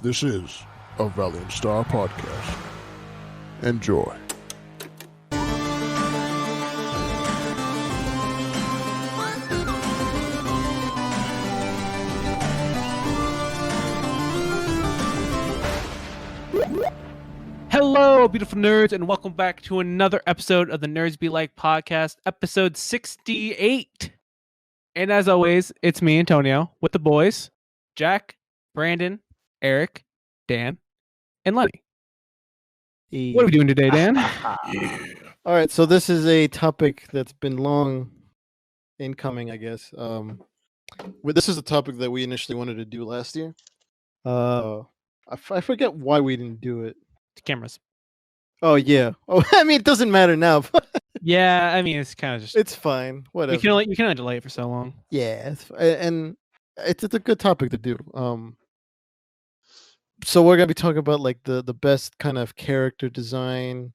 This is a Valiant Star podcast. Enjoy. Hello, beautiful nerds, and welcome back to another episode of the Nerds Be Like podcast, episode 68. And as always, it's me, Antonio, with the boys, Jack, Brandon, Eric, Dan, and Lenny. What are we doing today, Dan? All right, so this is a topic that's been long incoming, I guess. This is a topic that we initially wanted to do last year. I forget why we didn't do it. Cameras. Oh yeah. Oh, I mean, it doesn't matter now. But Yeah, I mean, it's kind of just... it's fine. Whatever. You can only delay it for so long. Yeah, and it's a good topic to do. So we're gonna be talking about like the best kind of character design,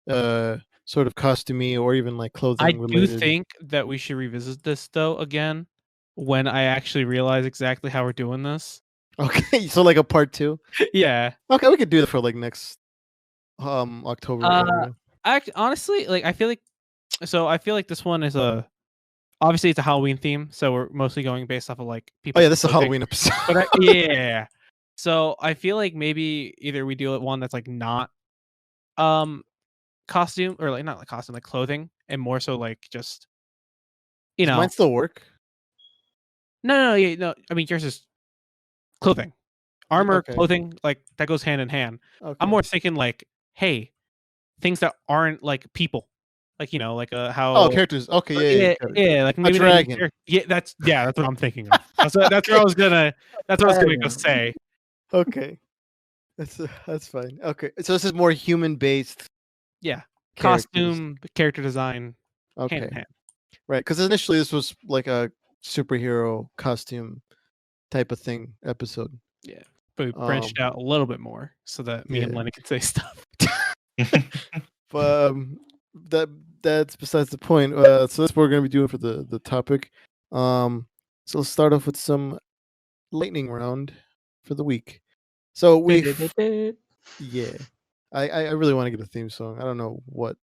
sort of costumey or even like clothing I related. do think that we should revisit this, though, again, when I actually realize exactly how we're doing this. Okay, so like a part 2. Yeah. Okay, we could do that for like next October. area. Honestly, like I feel like this one is obviously it's a Halloween theme, so we're mostly going based off of like people. Oh yeah, this is a Halloween episode. But yeah. So I feel like maybe either we do one that's like not costume, or like not like costume, like clothing, and more so like just Does mine still work? No, I mean yours is clothing. Armor, Okay. clothing, like that goes hand in hand. Okay. I'm more thinking like, hey, things that aren't like people. Like, like how... Oh, characters. Okay, yeah, like maybe dragon. That's what I'm thinking of. That's what I was gonna go say. Okay. That's fine. Okay. So this is more human based. Yeah. Costume, character design, hand Okay. in hand. Right, because initially this was like a superhero costume type of thing episode. Yeah. But we branched out a little bit more so that me and yeah. Lenny can say stuff. But that's besides the point. So that's what we're gonna be doing for the topic. So let's start off with some lightning round for the week. So yeah, I really want to get a theme song. I don't know what,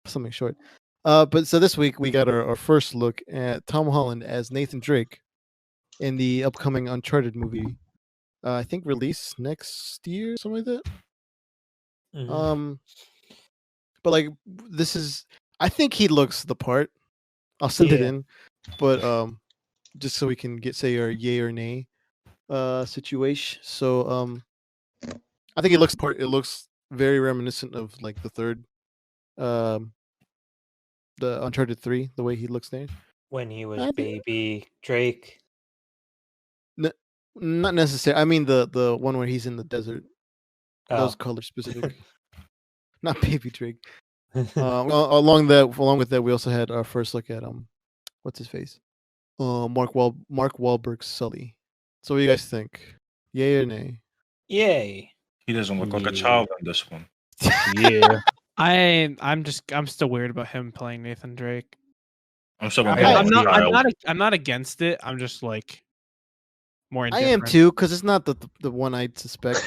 something short. But so this week we got our first look at Tom Holland as Nathan Drake in the upcoming Uncharted movie. I think release next year, something like that. Mhm. But like this is, I think he looks the part. I'll send it Yeah. in, but just so we can say our yay or nay situation. So I think it looks part. It looks very reminiscent of like the third, the Uncharted 3, the way he looks there. When he was I think- baby Drake. Not necessarily. I mean the one where he's in the desert. Those Oh. colors specific. Not baby Drake. Along with that, we also had our first look at what's his face? Mark Wahlberg's Sully. So what do you guys think? Yay or nay? Yay. He doesn't look like a Yeah. child in this one. Yeah. I'm still weird about him playing Nathan Drake. I'm still I- gonna I'm go not child. I'm not against it. I'm just like more I indifferent. am too, because it's not the one I'd suspect.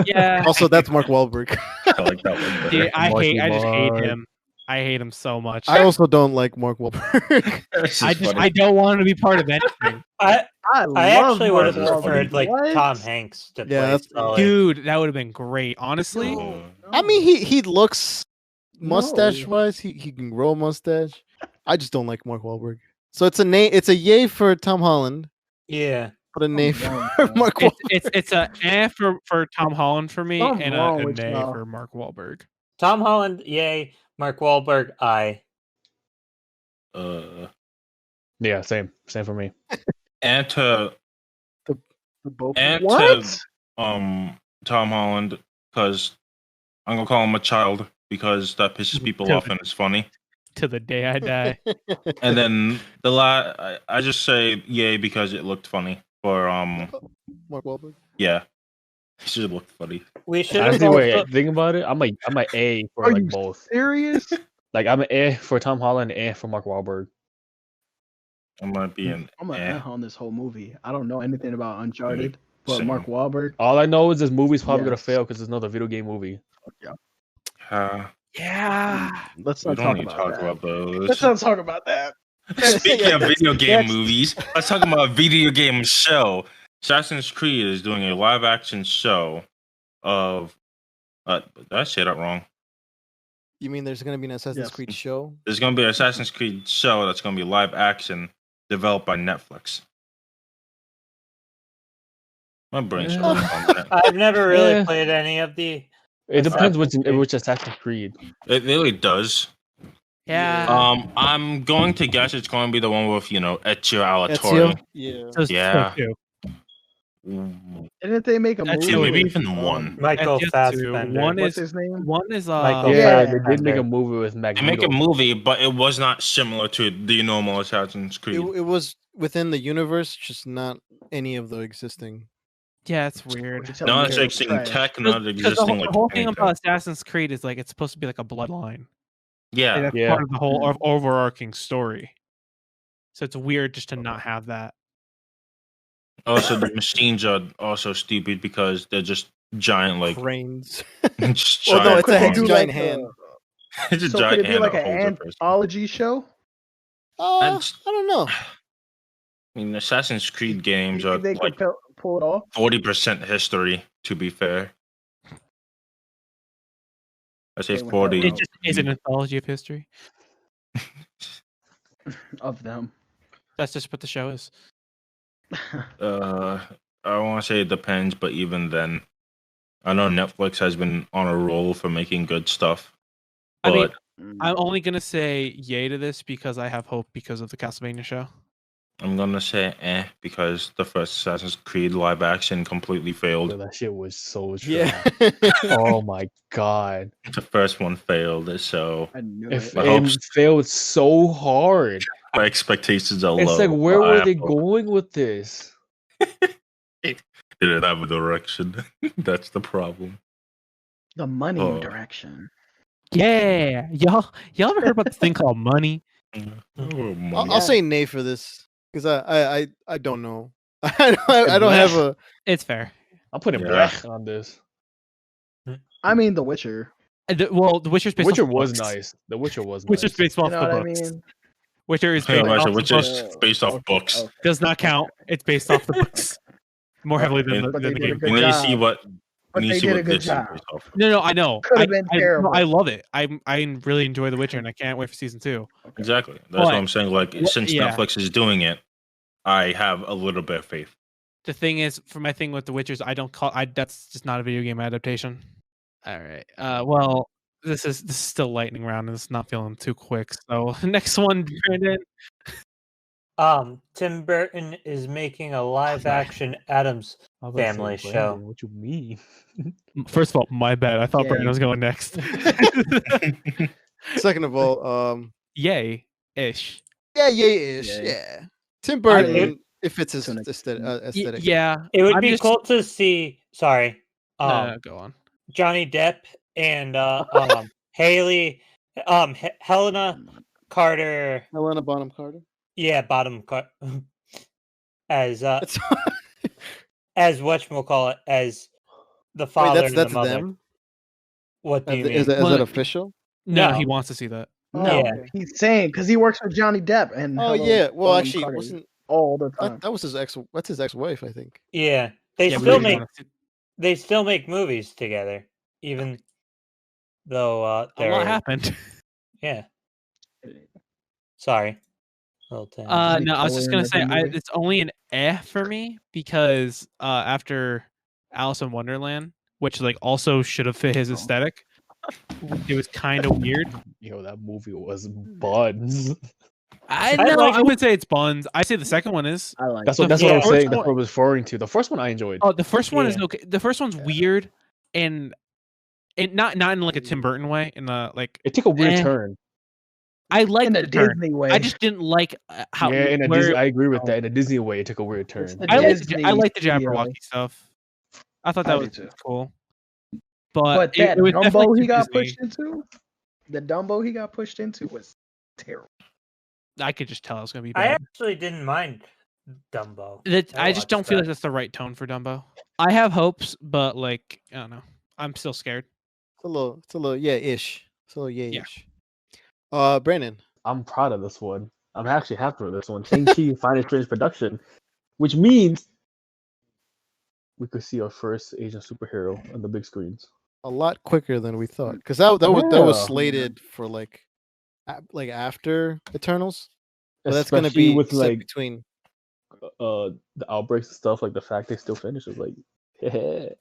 Yeah. Also, that's Mark Wahlberg. I like that one better. Yeah, I Marky just hate Mark. him. I hate him so much. I also don't like Mark Wahlberg. This is I funny. don't want him to be part of anything. I actually would have Mark Wahlberg. preferred like What? Tom Hanks to Yeah, play that's- Sully. Dude, that would have been great. Honestly, Oh. I mean, he looks mustache No. wise. He can grow a mustache. I just don't like Mark Wahlberg. So it's a yay for Tom Holland, Yeah. but a nay wrong, for man. Mark Wahlberg. it's a for Tom Holland for me, Something's and wrong a with nay y'all. for Mark Wahlberg. Tom Holland, yay. Mark Wahlberg, aye. Yeah, same for me. And to The both. to Tom Holland, because I'm gonna call him a child because that pisses people off and it's funny. To the day I die. And then I just say yay because it looked funny. For Mark Wahlberg. yeah, it should have looked funny. We should have Honestly, also... wait, think about it. I'm a A for Are like you both. serious? Like I'm an A for Tom Holland, A for Mark Wahlberg. I might be an I'm eh. on this whole movie. I don't know anything about Uncharted. But Same. Mark Wahlberg. All I know is this movie's probably gonna Yes. fail because it's another video game movie. Yeah. Let's We not don't talk need to about talk that. about those. Let's not talk about that. Speaking of video game Next. movies, let's talk about a video game show. Assassin's Creed is doing a live action show of. Did I say that wrong? You mean there's going to be an Assassin's Yes. Creed show? There's going to be an Assassin's Creed show that's going to be live action, developed by Netflix. My brain's Yeah. on that. I've never really Yeah. played any of the. It depends Assassin's Creed. which Assassin's Creed. It really does. Yeah. I'm going to guess it's going to be the one with Ezio Ezio? Auditore. Yeah. So it's Yeah. two. Didn't they make a That's movie? Two, maybe with, even one. Michael Ezio Fassbender. two. One What's is his name? one is Michael Yeah. Yeah, they did make a Fassbender. movie with They Magneto. make a movie, but it was not similar to the normal Assassin's It, Creed. it was within the universe, just not any of the existing. yeah, it's weird. Tell Not me it's existing trash. tech, not Because existing the like whole thing anything. about Assassin's Creed is like it's supposed to be like a bloodline. Yeah, That's Yeah. part of the whole overarching story. So it's weird just to not have that. Also, the machines are also stupid because they're just giant, like Brains. just Well, no, giant it's a Could they hand- do arms. giant like hand. It's a So could giant it be hand like that an holds a person. anthology show? I don't know. I mean, Assassin's Creed You games think are they like could pull it off? 40% history. To be fair, I say They went 40. that It just is an anthology of history. Of them. That's just what the show is. I want to say it depends, but even then, I know Netflix has been on a roll for making good stuff. I mean, But I'm only gonna say yay to this because I have hope because of the Castlevania show. I'm gonna say because the first Assassin's Creed live action completely Yo, failed. that shit was so trash. Yeah. Oh my god. The first one failed, so I knew If it. My it hopes- failed so hard. my expectations are It's low. like, where but I were have they hope. going with this? They didn't have a direction. That's the problem. The money Oh. direction. Yeah, y'all ever heard about this thing called money? Oh, I'll money. say nay for this because I don't know. I don't have a. It's fair. I'm putting Yeah. blech on this. I mean, The Witcher. Well, The Witcher's based Witcher off the was books. nice. The Witcher was Witcher's nice. based You off know the what I books. mean? Witcher is Hey, based Elijah, off which the is books. based off books. Does not count. It's based off the books more heavily than But the, they than the did a game. good We need to see job. what. But We need they to see did a what good this is job. based off. No, I know. Could have I- been I, terrible. I love it. I really enjoy The Witcher, and I can't wait for season 2. Exactly. That's But- what I'm saying. Like, What- since yeah. Netflix is doing it, I have a little bit of faith. The thing is, for my thing with The Witchers, that's just not a video game adaptation. All right. Well, this is still lightning round, and it's not feeling too quick. So next one, Brandon. Tim Burton is making a live action Adams I was about to say, Family show. Brandon, what you mean? First of all, my bad. I thought Yay. Brandon was going next. Second of all, Yay, ish. yeah, ish, Yay. yeah. Tim Burton, it- it fits his Mm. aesthetic. Yeah. It would I'm be just- cool to see. Sorry, No, go on. Johnny Depp and Haley, Helena Carter. Helena Bonham Carter. Yeah, as That's as whatchamacallit, as the father Wait, and that's the mother. them. What do you mean? Is that Well, official? No, No. he wants to see that. No, Yeah. he's saying because he works with Johnny Depp and. Oh Helena yeah. Well, Bonham actually, Carter wasn't all the time. that was his ex? That's his ex-wife, I think. Yeah, they Yeah, we still really make wanna see- they still make movies together, even though a they're lot happened. yeah. Sorry. Little tangent. No, I was just Color gonna in say every movie? it's only an for me because after Alice in Wonderland, which like also should have fit his Oh. aesthetic, it was kind of weird. Yo, that movie was buns. I I know. like- I would say it's buns. I say the second one is. I like. That's So what yeah, I'm first saying. That's one- what I was referring to. The first one I enjoyed. Oh, the first one is Yeah. okay. The first one's weird and not in like a Tim Burton way. In the like, It took a weird eh. turn. I like in a the turn. Disney way. I just didn't like how. Yeah, in a where- Disney, I agree with Oh. that. In a Disney way, it took a weird turn. It's the I like Disney I like the studio. Jabberwocky stuff. I thought that I do was too. cool. But that it was Dumbo definitely he too got Disney. pushed into, the Dumbo he got pushed into was terrible. I could just tell it was gonna be I bad. actually didn't mind Dumbo. I just watch don't feel like that. that's the right tone for Dumbo. I have hopes, but like I don't know. I'm still scared. It's a little yeah-ish. It's a little Yeah. yeah-ish. Brandon. I'm proud of this one. I'm actually happy with this one. Shang-Chi finally finished production, which means we could see our first Asian superhero on the big screens. A lot quicker than we thought, because that was Yeah. slated for like after Eternals. But that's gonna Especially be with set like between. the outbreaks and stuff, like the fact they still finish is like,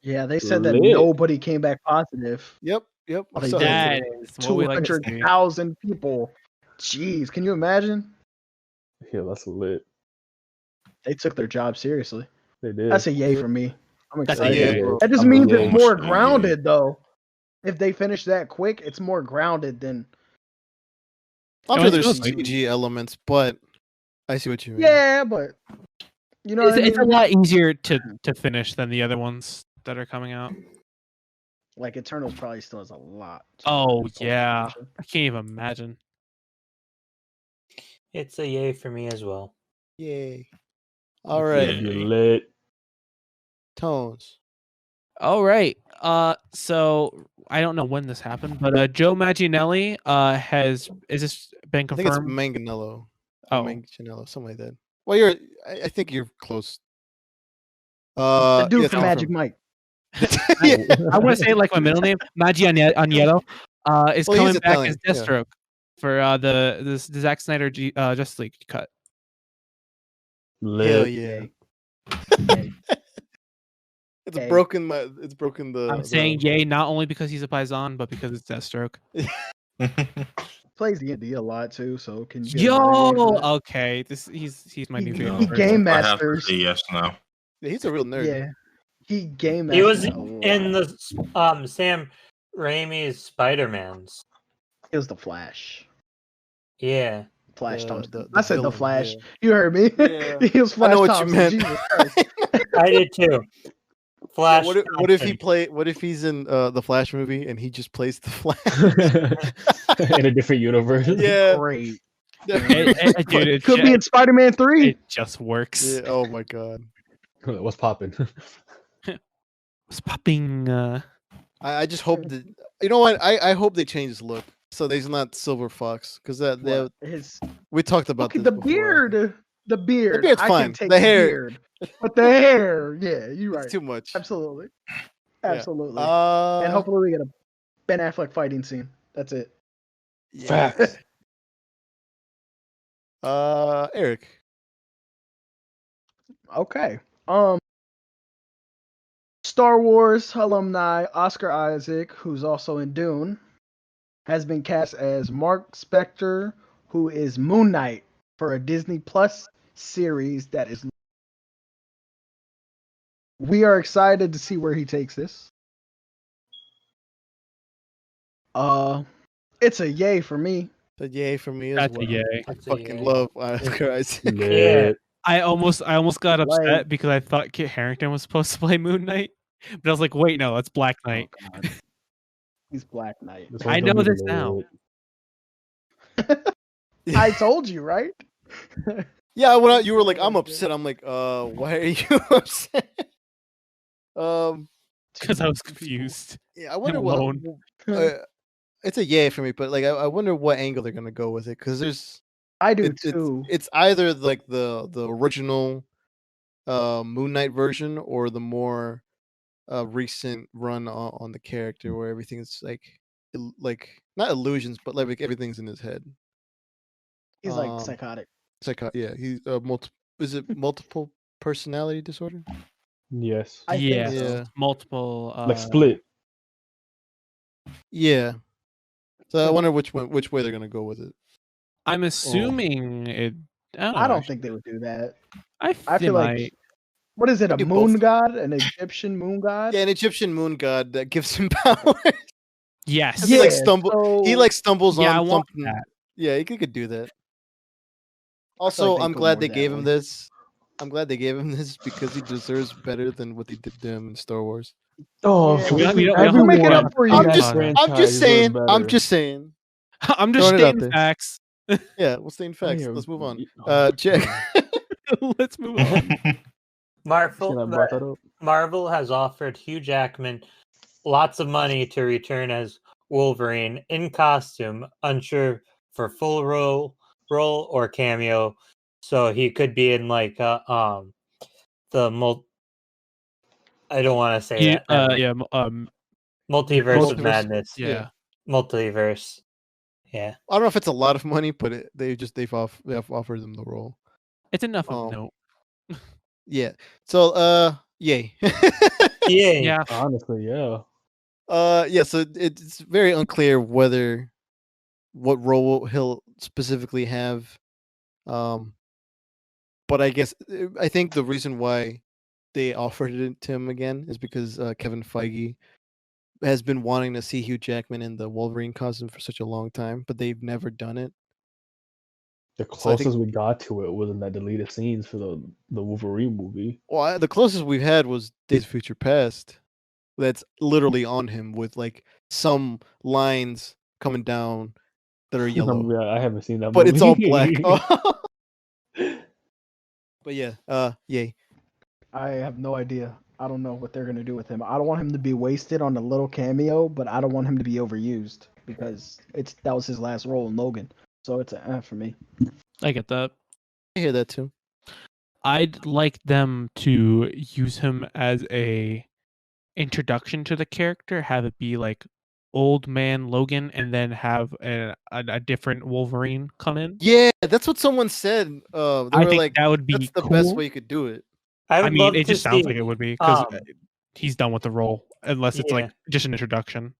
Yeah, they said that Lit. nobody came back positive. Yep. Oh, I they saw did. that That today. is what we like to see. 200,000 people. Jeez, can you imagine? yeah, that's lit. They took their job seriously. They did. That's a yay for me. I'm That's a excited. yay. bro. That just I'm means a it's yay. more Yeah. grounded, though. If they finish that quick, it's more grounded than. I'm Oh, sure it there's feels like- CG elements, but I see what you mean. Yeah, but you know, It's, what I it's a mean? lot easier to finish than the other ones that are coming out. Like Eternals probably still has a lot. Oh to yeah, finish. I can't even imagine. It's a yay for me as well. Yay. All It's right, gonna be lit. Tones. All right. So I don't know when this happened, but Joe Manganiello is this been I think it's confirmed? Manganello. Oh. Manganello, something like that. Well, I think you're close. The dude yeah, it's from Magic confirmed. Mike. I want to say like my middle name, Manganiello. Is Well, he's coming back Italian, as yeah. Deathstroke for the Zack Snyder Justice League cut. Lit. Hell yeah. It's Yay. broken the. I'm saying yay not only because he's a Paisan, but because it's Deathstroke. Plays D&D a lot too, so can you get Yo, another yay for that? okay, he's my new He favorite. he person. game I have to masters. say yes now. Yeah, he's a real nerd. Yeah, he game He was masters a lot. in the Sam Raimi's Spider-Mans. It was the Flash. Yeah. Flash The- Thompson. the I said the villain, Flash. yeah. You heard me. Yeah. He was I Flash know what Thompson. you meant. Jesus Christ. I did too. Flash. What if he Thompson. What if he's in the Flash movie and he just plays the Flash? In a different universe. Yeah. Great. Dude, it, Could be in Spider-Man 3. it just works. Yeah, oh my god. What's popping? It's popping. I just hope that you know what I hope they change his look so that he's not Silver Fox because What? His we talked about okay, this the before. beard. The beard. beard's I fine. can take The hair- beard. But the hair, yeah, you're right. It's too much. Absolutely. Yeah. Absolutely. Uh, and hopefully we get a Ben Affleck fighting scene. That's it. yeah. Facts. Eric. Okay. Star Wars alumni Oscar Isaac, who's also in Dune, has been cast as Mark Spector, who is Moon Knight for a Disney Plus series that is. We are excited to see where he takes this. It's a yay for me. So yay for me as That's well. a yay. That's a Fucking yay. love Oscar Isaac. Lit. I almost got upset Like- because I thought Kit Harington was supposed to play Moon Knight, but I was like, wait, no, that's Black Knight. Oh, God. He's Black Knight. This I one's gonna know be this now. lit. I told you, right? Yeah, when you were like, I'm upset. I'm like, why are you upset? Because I was confused. Yeah, I wonder alone. what. It's a yay for me, but like, I wonder what angle they're gonna go with it because there's I do it's too. it's either like the original Moon Knight version or the more recent run on the character where everything's like like not illusions but like everything's in his head. He's like um, psychotic. Yeah, he's is it multiple personality disorder? Yes. I yeah, think so. Yeah. multiple. Like split. Yeah. So I wonder which way they're gonna go with it. I'm assuming it. I don't think they would do that. I I feel like might. what is it? A do moon both. god? An Egyptian moon god? Yeah, an Egyptian moon god that gives him power. Yes. He, like, stumble- he so- like stumbles Yeah, on I want something. that. Yeah, he could do that. Also, like they I'm go glad more they that gave him way. this. I'm glad they gave him this because he deserves better than what they did to him in Star Wars. Oh, Yeah, we don't- everyone make it in up for you I'm guys. just, man. I'm just saying. I'm just saying. I'm just Throwing it out stating there. facts. Yeah, we'll stay in facts. Yeah, Let's move on. y- Jack. Let's move on. Can I brought that up? Marvel has offered Hugh Jackman lots of money to return as Wolverine in costume, unsure for full role or cameo. So he could be in like the I don't want to say that. Never mind. Multiverse of Multiverse, Madness. Yeah. Multiverse. Yeah. I don't know if it's a lot of money, but they've offered them the role. It's enough of Oh. note. Yeah. So yay. Yeah. Yeah. Honestly, yeah. Yeah, so it's very unclear what role he'll specifically have. But I guess I think the reason why they offered it to him again is because Kevin Feige has been wanting to see Hugh Jackman in the Wolverine costume for such a long time, but they've never done it. The So I think- closest we got to it was in that deleted scenes for the Wolverine movie. Well, the closest we've had was Days of Future Past. That's literally on him with like some lines coming down that are yellow, Yeah, I haven't seen that but movie. it's all black. But yeah, yay. I have no idea. I don't know what they're gonna do with him. I don't want him to be wasted on a little cameo, but I don't want him to be overused because that was his last role in Logan. So it's an F for me. I get that. I hear that too. I'd like them to use him as a introduction to the character, have it be like old man Logan, and then have a different Wolverine come in. Yeah, that's what someone said. They I were think like, that would be that's the cool. best way you could do it. I I would mean, love it to just sounds see, like it would be because um, he's done with the role, unless it's like Yeah. just an introduction.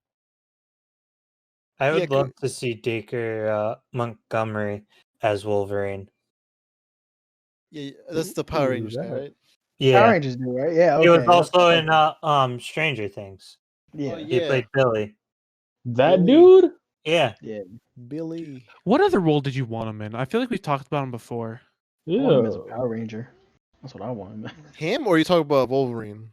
I would Yeah, love to see Dacre Montgomery as Wolverine. Yeah, that's the Power Ooh, Rangers guy, that- right? Yeah. Power Rangers do, right? Yeah. He was okay, also that's- in Stranger Things. Yeah. Oh, He Yeah. played Billy. That Billy. dude? Yeah. Billy. What other role did you want him in? I feel like we've talked about him before. I want him as a Yeah. Power Ranger. That's what I want him. Him, or are you talking about Wolverine?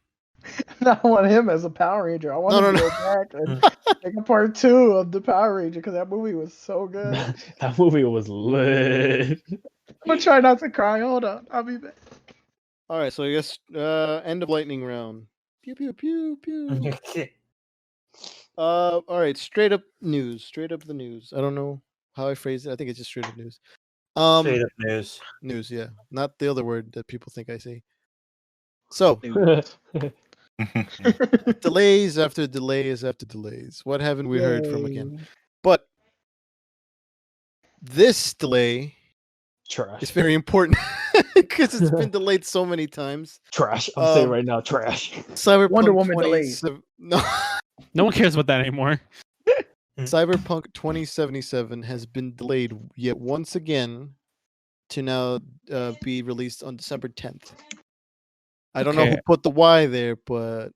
I want him as a Power Ranger. I want No, him no, to no. go back and make a part 2 of the Power Ranger because that movie was so good. That movie was lit. I'm gonna try not to cry. Hold on, I'll be back. All right, so I guess end of lightning round. Pew pew pew pew. All right, straight up news. Straight up the news. I don't know how I phrase it. I think it's just straight up news. Straight up news. News, yeah, not the other word that people think I say. So delays after delays after delays. What haven't we heard from again? Yay. But this delay Trash. is very important because it's been delayed so many times. Trash. I'm saying Um, right now, trash. Cyberpunk Wonder Woman delays. 27 No. No one cares about that anymore. Cyberpunk 2077 has been delayed yet once again to now be released on December 10th. I don't know who Okay. put the Y there, but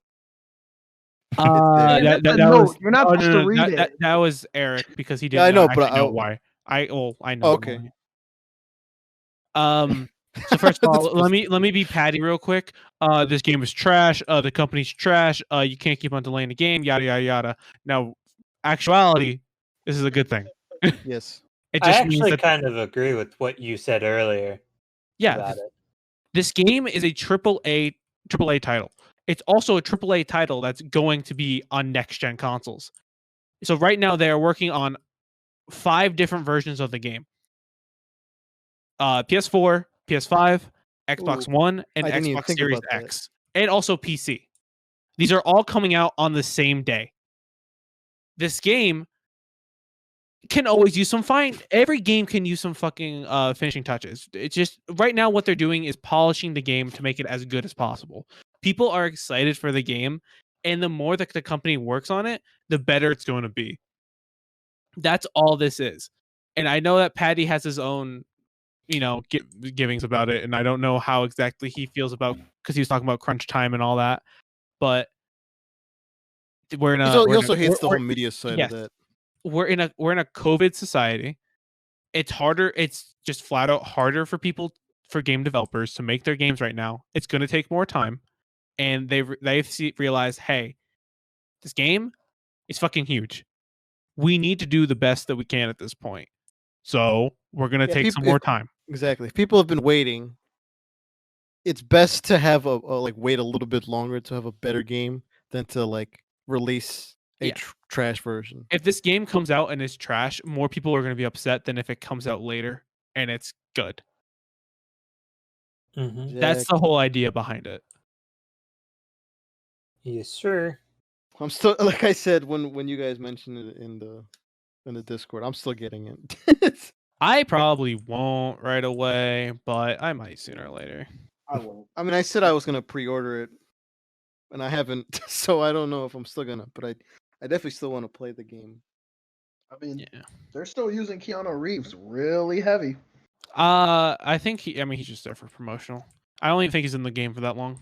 there. That That's a was note. You're not supposed to read it. That was Eric because he didn't. Yeah, I know, actually but know I- why. I know. Okay. why. So first of all, That's let me be Patty real quick. This game is trash. The company's trash. You can't keep on delaying the game. Yada yada yada. Now, actuality, this is a good thing. yes. It I just means actually that kind of agree with what you said earlier yeah, about it. this game is a AAA title. It's also a AAA title that's going to be on next gen consoles. So right now they are working on 5 different versions of the game. PS4, PS5, Xbox Ooh, One, and I didn't even Xbox think Series about that. X, and also PC. These are all coming out on the same day. This game can always use some every game can use some fucking finishing touches. It's just right now what they're doing is polishing the game to make it as good as possible. People are excited for the game, and the more that the company works on it, the better it's going to be. That's all this is. And I know that Patty has his own, givings about it, and I don't know how exactly he feels about because he was talking about crunch time and all that. But we're in a He we're in also a- hates the we're- whole media side yes. of that. we're in a COVID society. It's harder. It's just flat out harder for game developers to make their games right now. It's going to take more time, and they've realized, hey, this game is fucking huge. We need to do the best that we can at this point. So we're going to Yeah, take some more time. Exactly. If people have been waiting, it's best to have a like wait a little bit longer to have a better game than to like release a Yeah. trash version. If this game comes out and it's trash, more people are going to be upset than if it comes out later and it's good. Mm-hmm. That's the whole idea behind it. Yes, sir. I'm still like I said when you guys mentioned it in the Discord. I'm still getting it. I probably won't right away, but I might sooner or later. I won't. I mean, I said I was gonna pre-order it, and I haven't, so I don't know if I'm still gonna. But I definitely still want to play the game. I mean, Yeah. they're still using Keanu Reeves really heavy. I think he's just there for promotional. I don't even think he's in the game for that long.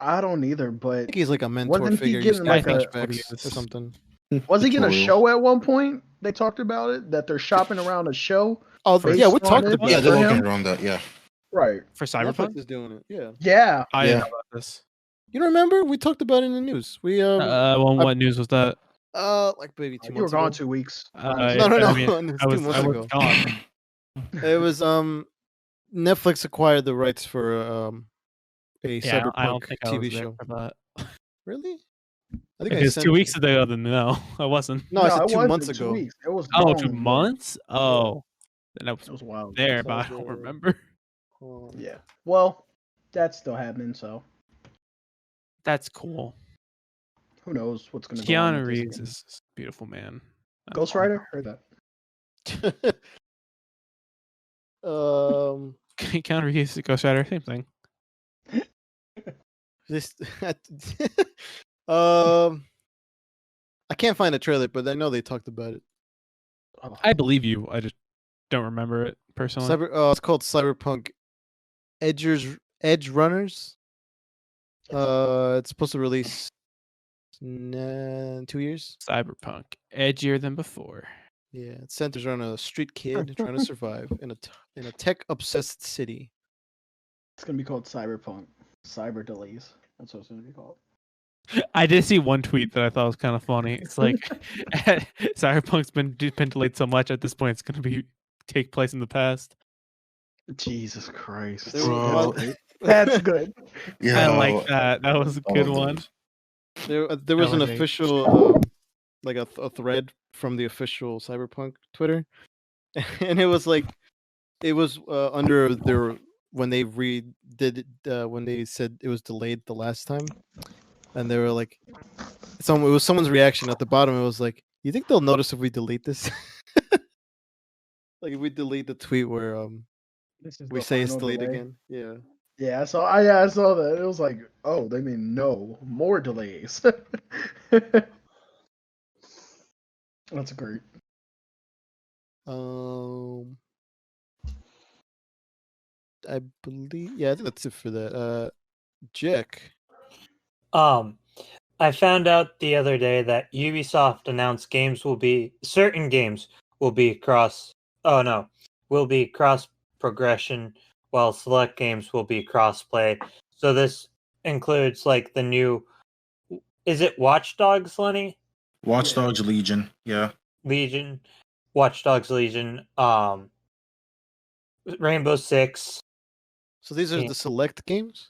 I don't either, I but think he's like a mentor Wasn't he figure. getting He's got like a- flashbacks or something. was he getting a Tutorials. show at one point? They talked about it that they're shopping around a show. Oh, Based yeah, we on talked it? about Yeah, it. they're for working him? around that. Yeah. Right. For Netflix Cyberpunk? is doing it. Yeah, Yeah. I didn't Yeah. know about this. you don't remember? We talked about it in the news. We What news was that? like maybe 2 You were months gone ago. 2 weeks. No, no. I mean, It was I 2 was months ago. gone. It was Netflix acquired the rights for a Yeah, Cyberpunk I don't think I TV was there show. for that. Really? I If think I it was sent 2 you. weeks ago, then no, I wasn't. No, I said it 2 wasn't months 2 ago. weeks. It was Oh, gone. 2 months? Oh, then I was It was wild. there, It's but all I don't good. remember. Yeah. Well, that's still happening, so That's cool. who knows what's gonna go on Keanu with this Reeves game. is a beautiful man. Ghost Rider? Heard that. Keanu Reeves, Ghost Rider, same thing. This I can't find a trailer, but I know they talked about it. I believe you. I just don't remember it personally. It's called Cyberpunk Edge Runners. It's supposed to release in 2 years. Cyberpunk, edgier than before. Yeah, it centers around a street kid trying to survive in a tech obsessed city. It's gonna be called Cyberpunk. Cyber delays. That's what it's gonna be called. I did see one tweet that I thought was kind of funny. It's like Cyberpunk's been delayed so much at this point, it's going to take place in the past. Jesus Christ. There Bro. was- That's good. Yeah. I like that. That was a all good of one. those. There was an was a- official like a thread from the official Cyberpunk Twitter, and it was like it was under their when they redid it, when they said it was delayed the last time, and they were like, it was someone's reaction at the bottom. It was like, you think they'll notice if we delete this? Like if we delete the tweet where This is we the say it's final delayed delay. again. Yeah. Yeah, I saw that. It was like, oh, they mean no more delays. That's great. I believe, yeah, I think that's it for that. Jack. I found out the other day that Ubisoft announced certain games will be cross progression, while select games will be cross play. So this includes like the new, is it Watch Dogs, Lenny? Watch Dogs Legion. Yeah. Legion, Watch Dogs Legion, Rainbow Six. So these are Yeah. the select games?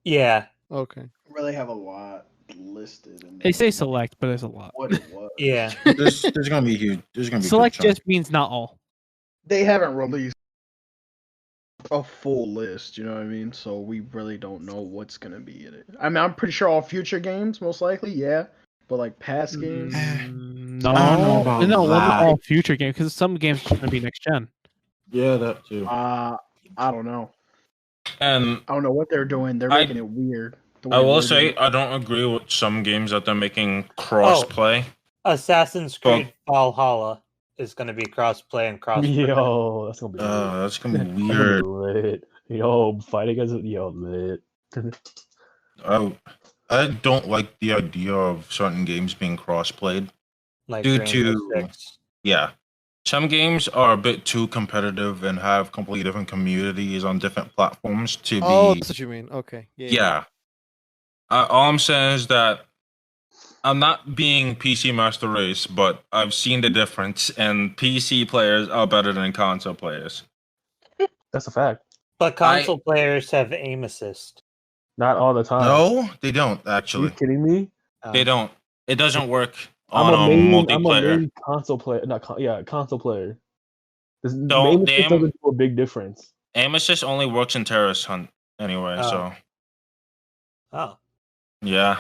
Yeah, Okay. Really have a lot listed. In They say select, but there's a lot. what it was. yeah. There's gonna be huge. There's gonna be a good Select chunk. just means not all. They haven't released a full list, you know what I mean? So we really don't know what's gonna be in it. I mean, I'm pretty sure all future games, most likely, yeah. But like past games, No, I don't know about no, that. not all future games because some games are going to be next gen. Yeah, that too. I don't know. And I don't know what they're doing. They're I- making it weird. the way I will they're say doing it. I don't agree with some games that they're making cross play. Assassin's Creed Valhalla is going to be cross play and cross. Yo, that's gonna be lit. That's gonna be That's gonna be weird. lit. Yo, fighting as lit. I don't like the idea of certain games being cross played. like due Rainbow to- Six. Yeah. Some games are a bit too competitive and have completely different communities on different platforms to Oh, be. that's what you mean. Okay. Yeah. All I'm saying is that I'm not being PC Master Race, but I've seen the difference, and PC players are better than console players. That's a fact. But console players have aim assist. Not all the time. No, they don't Are you actually. kidding me? They don't. It doesn't work I'm on a main multiplayer. console player. Console player. No, Aim the assist doesn't do a big difference. Aim assist only works in Terrorist Hunt anyway. So Oh. yeah,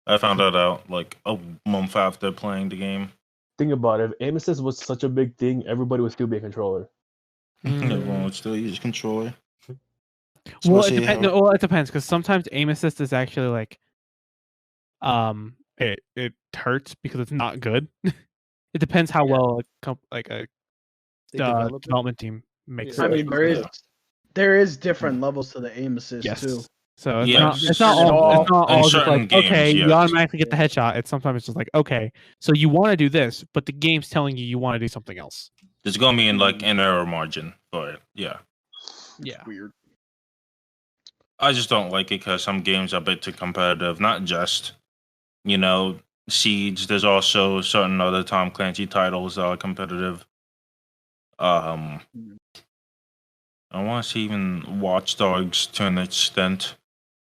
I found that out like a month after playing the game. Think about it. If aim assist was such a big thing, everybody would still be a controller. Everyone would still use controller. Well, Especially how- well, it depends because sometimes aim assist is actually like, it hurts because it's not good. It depends how well a They develop it. development team makes Yeah. I it. mean, there is different levels to the aim assist Yes. too. So it's Yeah. not it's not It's all, it's not in all just certain like games, okay, you yes. automatically get the headshot. It's sometimes just like okay, so you want to do this, but the game's telling you want to do something else. There's gonna be like an error margin for it. Yeah, Yeah. Weird. I just don't like it because some games are a bit too competitive. Not just Siege. There's also certain other Tom Clancy titles that are competitive. I want to see even Watch Dogs to an extent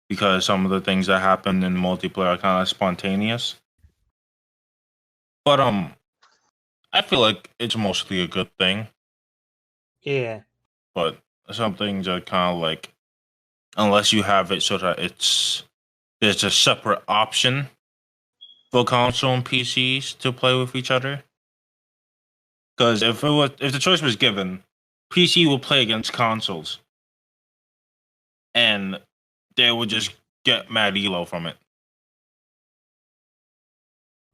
because some of the things that happen in multiplayer are kind of spontaneous. But I feel like it's mostly a good thing. Yeah. But some things are kind of like, unless you have it so that there's a separate option for console and PCs to play with each other. Because if the choice was given, PC will play against consoles, and they would just get mad elo from it.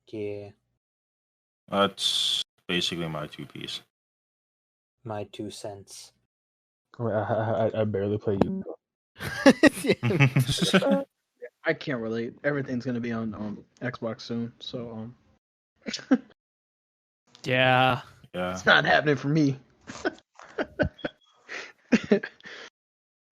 Yeah. That's basically my 2 piece. My 2 cents. I mean, I barely play you. I can't relate. Everything's gonna be on Xbox soon, so Yeah. Yeah. it's not happening for me.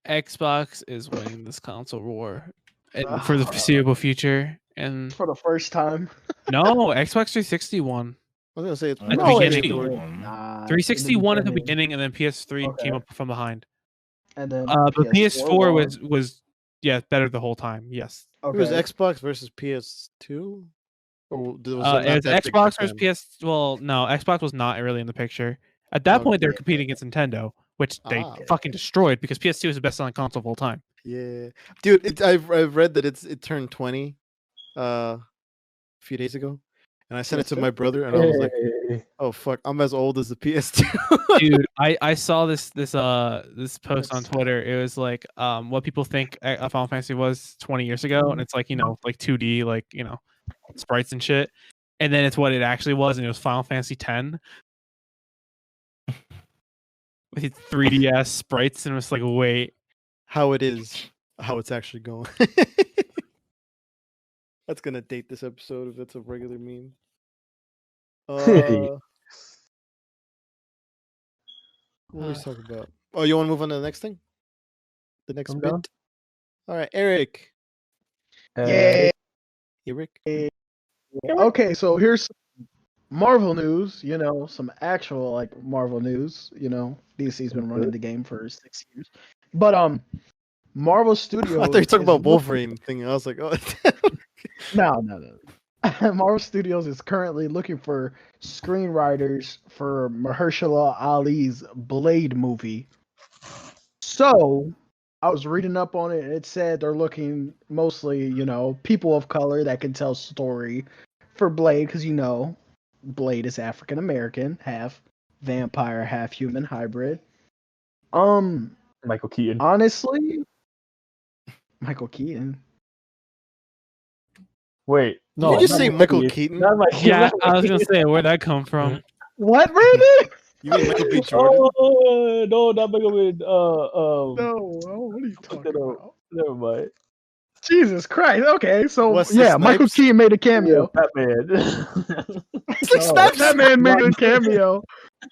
Xbox is winning this console war and for the foreseeable future. And For the first time. no, Xbox 360 won. I was gonna say it's At the No, it beginning. didn't. Nah, 360 in won at the beginning, and then PS3 came Okay. up from behind. And then But PS4 won. was better the whole time. Yes. It was Okay. Xbox versus PS2. Or was It not was that big Xbox back versus then? PS. Well, no, Xbox was not really in the picture at that point. They were Okay. competing against Nintendo, which they Ah. fucking destroyed because PS2 is the best-selling console of all time. Yeah, dude. I've read that it turned 20, a few days ago, and I sent it to my brother, and I was like, Hey. "Oh fuck, I'm as old as the PS2." Dude, I saw this post on Twitter. It was like what people think Final Fantasy was 20 years ago, and it's like like 2D, like sprites and shit, and then it's what it actually was, and it was Final Fantasy 10 with its 3DS sprites, and it was like, wait, How it's actually going. That's gonna date this episode if it's a regular meme. What were we talking about? Oh, you want to move on to the next thing? The next I'm bit. down. All right, Eric. Yeah. Eric. Okay, so here's Marvel news. Some actual like Marvel news. DC's been running the game for 6 years, but Marvel Studios. I thought you were talking is about Wolverine thing. I was like, oh. No. Marvel Studios is currently looking for screenwriters for Mahershala Ali's Blade movie. So, I was reading up on it, and it said they're looking mostly, people of color that can tell story for Blade, because Blade is African American, half vampire, half human hybrid. Michael Keaton. Honestly, Michael Keaton. Wait, no. Did you just not say Michael Michael Keaton? Not Michael yeah, I was gonna say where'd that come from? What, Brandon? You mean Michael B. Jordan? Oh, no, not Michael Keaton. No, what are you talking no. about? Never mind. Jesus Christ. Okay, so Wesley yeah, Michael Snipes? Keaton made a cameo. Batman. Wesley Snipes? That man made a cameo.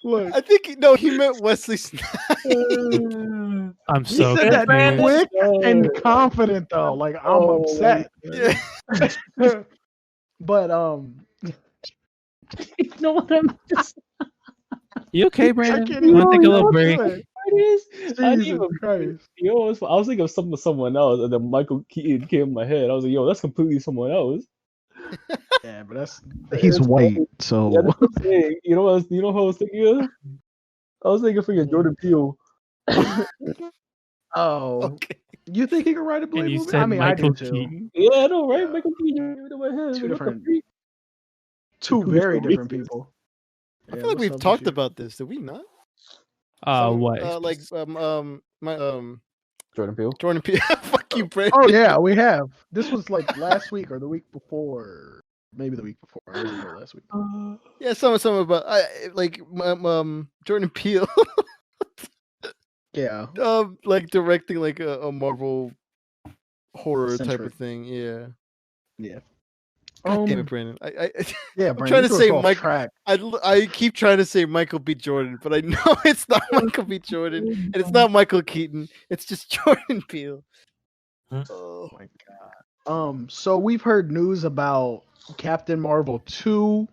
Look, I think he meant Wesley Snipes. I'm he so said that confused. quick and confident though. Like I'm upset. Yeah. But You know what I'm just You okay, I Brandon? can't You even want to take a little know what break? to say. serious? I didn't Jesus even. Christ. Yo, I was thinking of someone else, and then Michael Keaton came in my head. I was like, yo, that's completely someone else. Yeah, but he's It's white, funny. so Yeah, that's what I'm saying. You know what? You know who I was thinking of? I was thinking freaking Jordan Peele. oh, Okay. you think he could write a Blade And you movie? said I mean, I do Michael too. Keaton. Yeah, I know, right? Yeah. Michael Keaton came into my head. Two Like, what the different- freak? Two Two very different different races. people. I Yeah, feel like what's we've up with talked you? about this. Did we not? What? Like my Jordan Peele. Jordan Peele. Fuck you, Brandon. Oh yeah, we have. This was like last week or the week before. Maybe the week before. I wasn't here last week. Yeah, something about like Jordan Peele, Yeah. like directing like a Marvel horror type Centric. of thing. Yeah. Yeah. God damn it, Brandon. Yeah, I'm Brandon, trying you to threw say us off Mike. track. I keep trying to say Michael B. Jordan, but I know it's not Michael B. Jordan, and it's not Michael Keaton. It's just Jordan Peele. Oh my god. So we've heard news about Captain Marvel 2.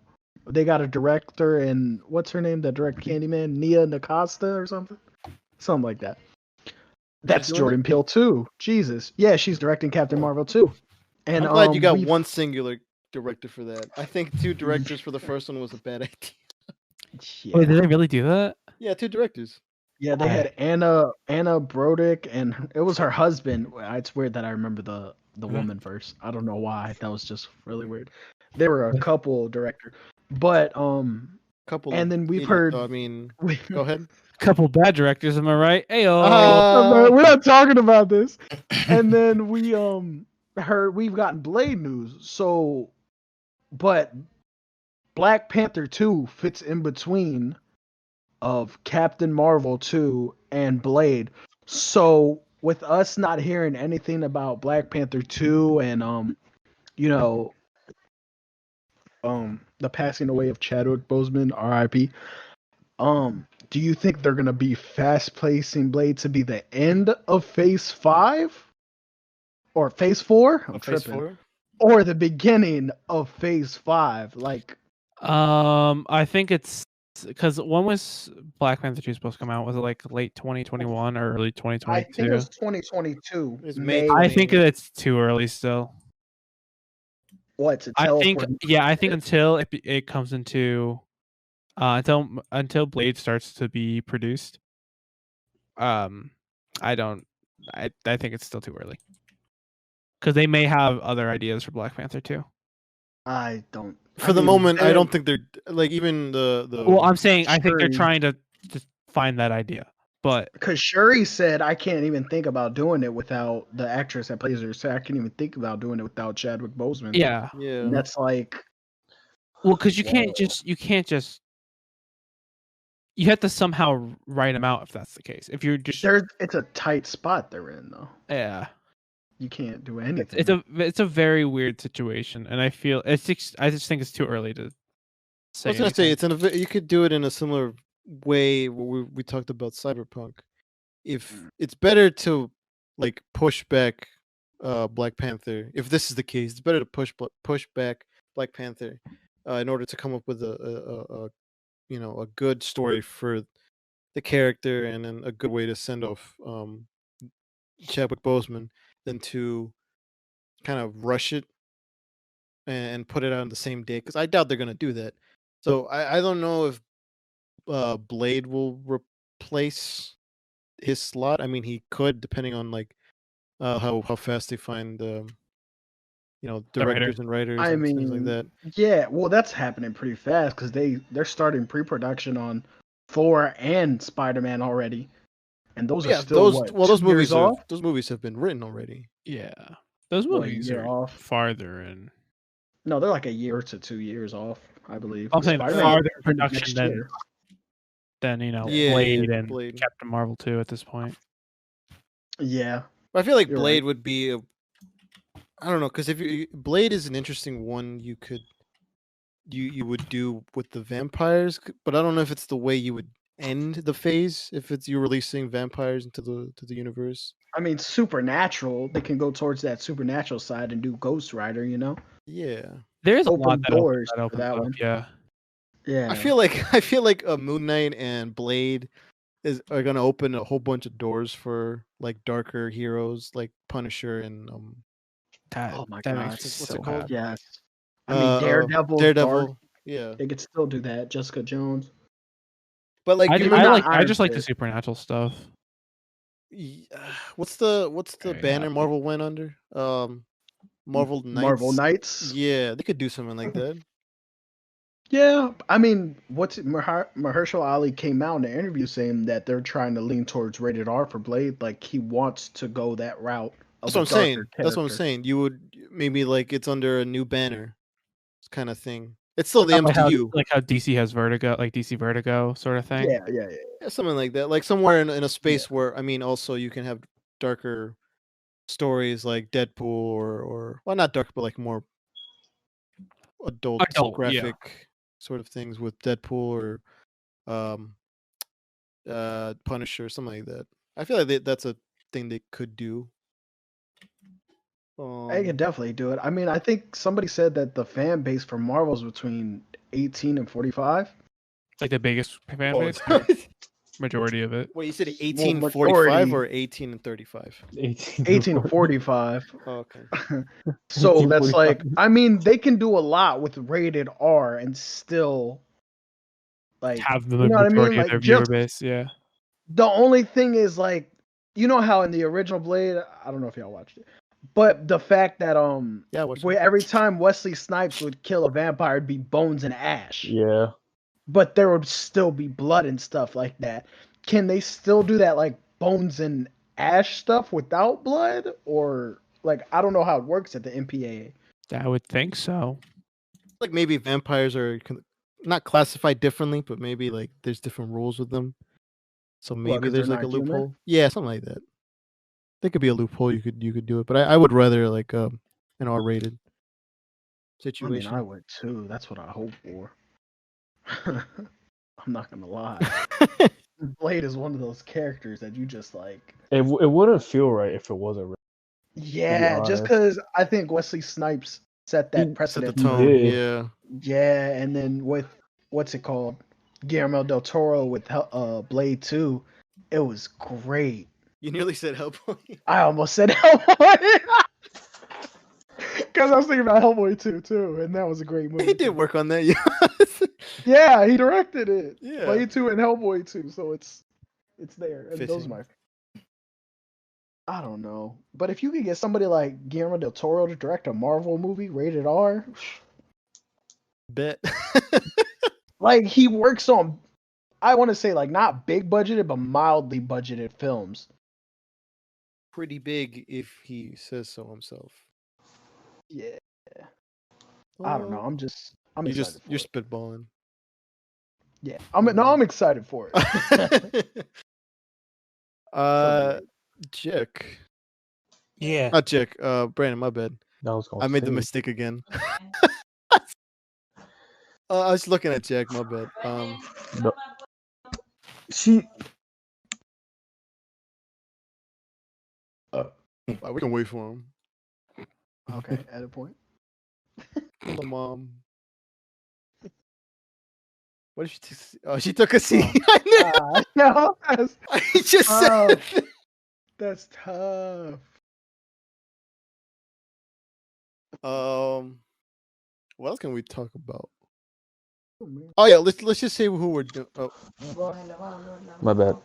They got a director, and what's her name that directed Candyman? Nia Nakasta or something? Something like that. That's doing Jordan Peele too. Jesus. Yeah, she's directing Captain Marvel 2. And I'm glad you got we've- one singular director for that. I think 2 directors for the first one was a bad idea. Yeah. Wait, did they really do that? Yeah, 2 directors. Yeah, they had Anna Brodick, and it was her husband. It's weird that I remember the woman first. I don't know why. That was just really weird. They were a couple director, but Couple. And of then we've idiots, heard- though. I mean, go ahead. Couple bad directors, am I right? Ayo. we're not talking about this. And then we've gotten Blade news. So, but Black Panther 2 fits in between of Captain Marvel 2 and Blade. So with us not hearing anything about Black Panther 2 and the passing away of Chadwick Boseman, R.I.P. Do you think they're gonna be fast placing Blade to be the end of Phase 5 or Phase 4? I'm Phase tripping. 4. Or the beginning of Phase 5? Like, I think it's because when was Black Panther 2 supposed to come out? Was it like late 2021 or early I 2022? think it was 2022. It's May I think 20. it's too early still. What to I tell? think for- I think until it comes into until Blade starts to be produced. I think it's still too early. Cuz they may have other ideas for Black Panther 2. I don't. For the moment, I don't think they're like even the. Well, I'm saying I think they're Shuri. trying to just find that idea. But Because Shuri said I can't even think about doing it without the actress that plays her. Said I can't even think about doing it without Chadwick Boseman. yeah. Yeah. And that's like, Well, cuz you Whoa. can't just you have to somehow write them out if that's the case. If you're just it's a tight spot they're in though. yeah. You can't do anything. It's a very weird situation, and I feel I just think it's too early to I say. was gonna say anything. you could do it in a similar way where we talked about Cyberpunk. If it's better to like push back Black Panther, if this is the case, it's better to push back Black Panther in order to come up with a good story for the character and then a good way to send off Chadwick Boseman than to kind of rush it and put it out on the same day, because I doubt they're gonna do that. So I don't know if Blade will replace his slot. I mean, he could, depending on like how fast they find directors and writers I and things like mean, that. Yeah, well, that's happening pretty fast because they're starting pre-production on Thor and Spider-Man already, and those are Yeah, still those 2 movies years off. those movies have been written already. Yeah, those What, a movies year are off? farther in. No, they're like a year to 2 years off, I believe. I'm saying Spider-Man farther is in next production year. than Yeah, Blade and Blade. Captain Marvel 2 at this point. Yeah, I feel like You're Blade right. would be I don't know, because if Blade is an interesting one, you would do with the vampires, but I don't know if it's the way you would end the phase if it's you releasing vampires into the universe. I mean, Supernatural. They can go towards that supernatural side and do Ghost Rider. Yeah, There's a Open lot that doors opens for that up, one. yeah. Yeah, I feel like Moon Knight and Blade are gonna open a whole bunch of doors for like darker heroes like Punisher and Oh my that gosh, makes me what's so it called? happy. yes. I mean, Daredevil, Daredevil. Dark, Yeah, they could still do that. Jessica Jones. but like, I, you I remember like. I Iron just like the Fist. supernatural stuff. what's the Very banner happy. Marvel went under? Marvel Knights. Marvel Knights. Yeah, they could do something like that. Yeah, I mean, Mahershala Ali came out in an interview saying that they're trying to lean towards rated R for Blade. Like he wants to go that route of That's what I'm a darker saying. That's what I'm character. saying. You would maybe like it's under a new banner, kind of thing. It's still the Like how, MCU. like how DC has Vertigo, like DC Vertigo sort of thing. Yeah. Yeah, something like that. Like somewhere in a space where, I mean, also you can have darker stories like Deadpool or well, not dark, but like more adult Adult, yeah. graphic sort of things with Deadpool or um Punisher, something like that. I feel like that's a thing they could do. I can definitely do it. I mean, I think somebody said that the fan base for Marvel is between 18 and 45. It's like the biggest fan Oh, base. Majority of it. Wait, you said Well, 1845 majority- or 18 and 35? 18 to 45. Oh, okay. So that's 1845. like, I mean, they can do a lot with rated R and still like Have the you know what I mean? majority of Like, their viewer just- base. Yeah. the only thing is like, you know how in the original Blade, I don't know if y'all watched it, but the fact that Yeah, what's where every time Wesley Snipes would kill a vampire, it'd be bones and ash. Yeah. But there would still be blood and stuff like that. Can they still do that like bones and ash stuff without blood? Or like I don't know how it works at the MPAA. I would think so. like maybe vampires are not classified differently, but maybe like there's different rules with them. So maybe 'cause there's they're like a not human? loophole. Yeah, something like that. There could be a loophole. You could do it, but I would rather like an R-rated I mean, situation. I would too. That's what I hope for. I'm not gonna lie. Blade is one of those characters that you just like. It wouldn't feel right if it wasn't. Yeah, just honest. because I think Wesley Snipes set that He Set the precedent. tone. did. Yeah. Yeah, and then with what's it called, Guillermo del Toro with Blade 2, it was great. You nearly said Hellboy. I almost said Hellboy because I was thinking about Hellboy 2 too, and that was a great movie. He did work on that. Yeah. Yeah, he directed it. Yeah. Blade 2 and Hellboy 2, so it's there. And those Fitting. are my. I don't know, but if you could get somebody like Guillermo del Toro to direct a Marvel movie rated R, Bet. like he works on, I want to say like not big budgeted but mildly budgeted films. Pretty big if he says so himself. Yeah, I don't know. I'm You excited. you're For it. spitballing. Yeah, I'm excited for it. Jack. Yeah. Not Jack. Brandon, my bad. That was going I made the mistake again. I was looking at Jack, my bad. She. We can wait for him. Okay, at a point. The mom. What did she oh, she took a seat. I knew. No, I just said. that's tough. What else can we talk about? Oh yeah, let's just say who we're doing. Oh, My bad.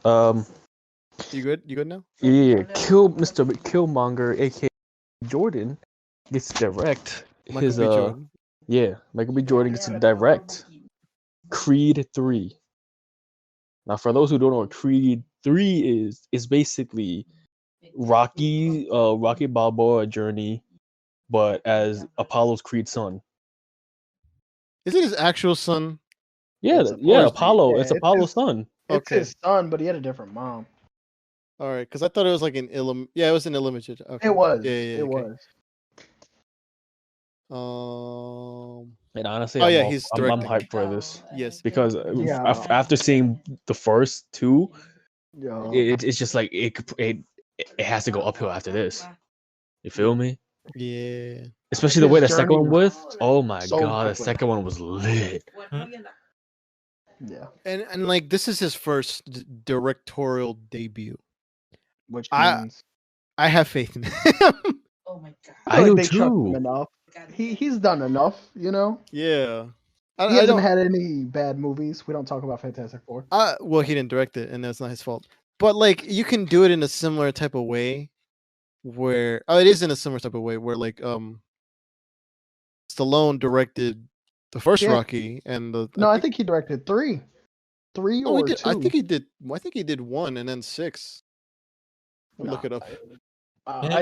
you good? You good now? Yeah, Mr. Killmonger, aka Jordan, gets to direct Michael his B. Jordan. yeah, Michael B. Jordan gets to direct Creed 3. Now, for those who don't know what Creed 3 is basically Rocky Balboa journey, but as Apollo's Creed son. Is it his actual son? Yeah, It's yeah, Apollo's- Apollo. yeah, it's it's Apollo's his- son. It's Okay. his son, but he had a different mom. All right, because I thought it was like an Yeah, it was an Illimited. Okay. It was. Yeah, yeah, it okay. was. And honestly, Oh, I'm yeah, all- he's I'm directing. hyped for this Yes. because Yeah. after seeing the first two, Yeah. it's just like it has to go uphill after this. You feel me? Yeah. Especially the way the His second journey one was was. Oh my so god, the different. second one was lit. Yeah, and like this is his first directorial debut. which I- means I have faith in him. I feel do like they trust him too. enough. He's done enough, you know. Yeah. He I hasn't don't. had any bad movies. We don't talk about Fantastic Four. Well, he didn't direct it, and that's not his fault. But like, you can do it in a similar type of way, where it is in a similar type of way where like Stallone directed the first Yeah. Rocky and the No, I think he directed three oh, he or did. two. I think he did. I think he did 1 and then 6. I'll look it up.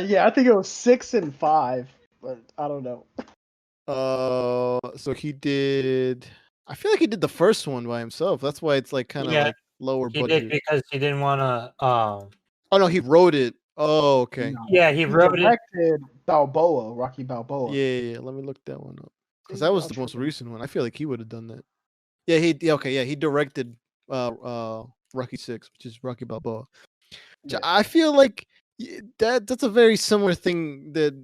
Yeah, I think it was 6 and 5, but I don't know. So he did. I feel like he did the first one by himself. That's why it's like kind of Yeah, like lower He budget. did because he didn't want to. Oh no, he wrote it. Oh, okay. No. Yeah, he wrote it. directed Balboa, Rocky Balboa. Yeah. Let me look that one up because Yeah, that was I'll the check most it. recent one. I feel like he would have done that. Yeah, he directed Rocky 6, which is Rocky Balboa. So Yeah. I feel like that's a very similar thing that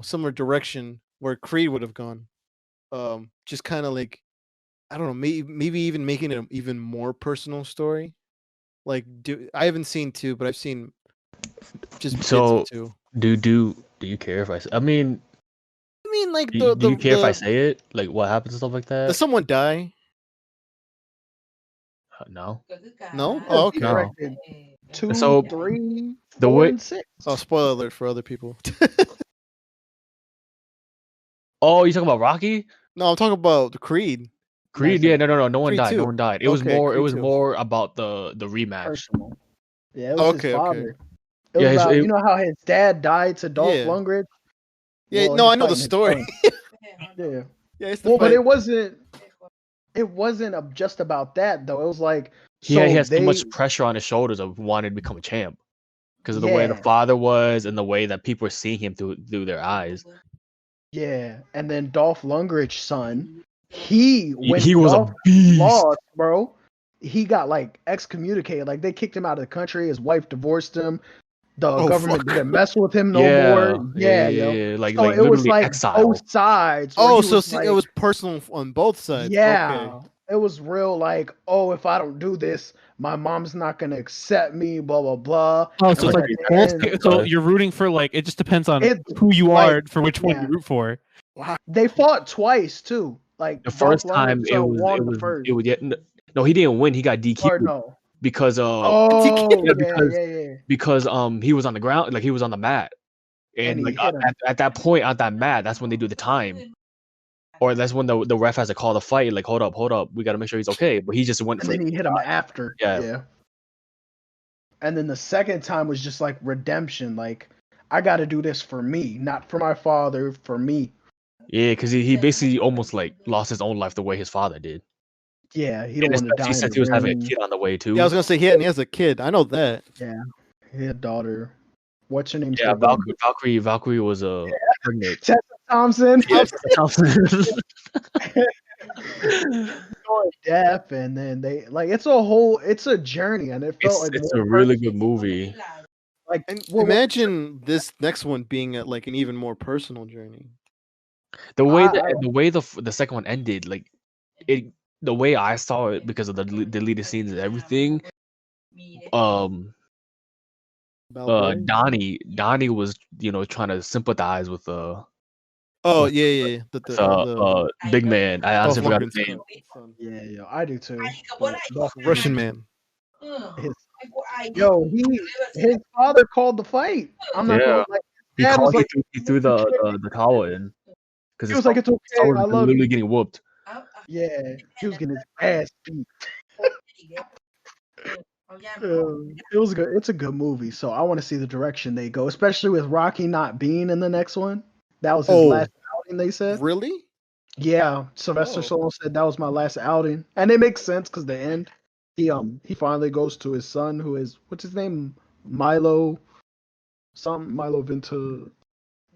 similar direction where Creed would have gone. Just kind of like I don't know, maybe even making it an even more personal story. Like, I haven't seen 2, but I've seen just bits So- of 2. Do you care if I say? I mean, I mean, like do you care if I say it? Like what happens and stuff like that? Does someone die? No. No? Yeah, Oh, he okay. directed 2, So, 3, the 4, way- and 6. Oh, spoiler alert for other people. Oh, you talking about Rocky? No, I'm talking about the Creed. Creed? Nice. Yeah, no one Creed died. 2. No one died. It was Okay, more. It Creed was 2. more about the rematch. Personal. Yeah, it was Okay, his okay. father. It Yeah, was his- about, it- you know how his dad died to Dolph Yeah. Lundgren? Yeah, Well, no, he's I know the fighting his story. son. Yeah. Yeah, it's the Well, but fight. it wasn't just about that though. It was like He had so they- much pressure on his shoulders of wanting to become a champ because of the way the Yeah. father was and the way that people were seeing him through their eyes. Yeah, and then Dolph Lundgren's son, when He was Dolph a beast. lost, bro, he got like excommunicated. Like they kicked him out of the country. His wife divorced him. The Oh, government fuck. didn't mess with him no yeah, more. Yeah, yo. yeah. Like So like it was literally like exile. both sides. where Oh, he so was see, like, it was personal on both sides. yeah. Okay. It was real like, oh, if I don't do this, my mom's not gonna accept me, blah blah blah. Oh, And so like it's at like the both. end, So you're rooting for like it just depends on It- who you like, are for which one yeah. you root for. they fought twice too. Like The Dolph first time Lundgren's it son was won it the was first. it was yet no, he didn't win. He got Or DQ'd no. because Oh, yeah, yeah, because- yeah. because he was on the ground, like he was on the mat, and, And he like hit him. at that point on that mat, that's when they do the time, or that's when the ref has to call the fight. Like hold up, we got to make sure he's okay. But he just went And for then he hit him after. Yeah. And then the second time was just like redemption. Like, I got to do this for me, not for my father, for me. yeah, because he basically almost like lost his own life the way his father did. Yeah, he And don't want to especially die. since in he was the having a ring. kid on the way too. Yeah, I was gonna say he has a kid. I know that. He had a daughter. What's her name? Yeah, still born? Valkyrie was pregnant. Tessa Thompson. Yeah, Thompson. Going deaf, and then they like it's a journey, and it felt like it's more a really good movie. like And well, imagine this next one being like an even more personal journey. The way I- the way the second one ended, like the way I saw it because of the deleted scenes and everything. Balboa? Donnie was trying to sympathize with Oh yeah. The big man. I honestly Dolph forgot his Lundgren's name. son. yeah, yo, I do too. But Russian man. Yo, his father called the fight. I'm not Yeah. gonna like. He Dad was called like, he threw the towel in because he was like, it's okay, I love literally you. getting whooped. Yeah, he was getting his ass beat. It was good. It's a good movie, so I want to see the direction they go, especially with Rocky not being in the next one. That was his Oh. last outing. They said. Really? Yeah, Sylvester Oh. Stallone said that was my last outing, and it makes sense because the end, he finally goes to his son, who is what's his name, Milo Ventura.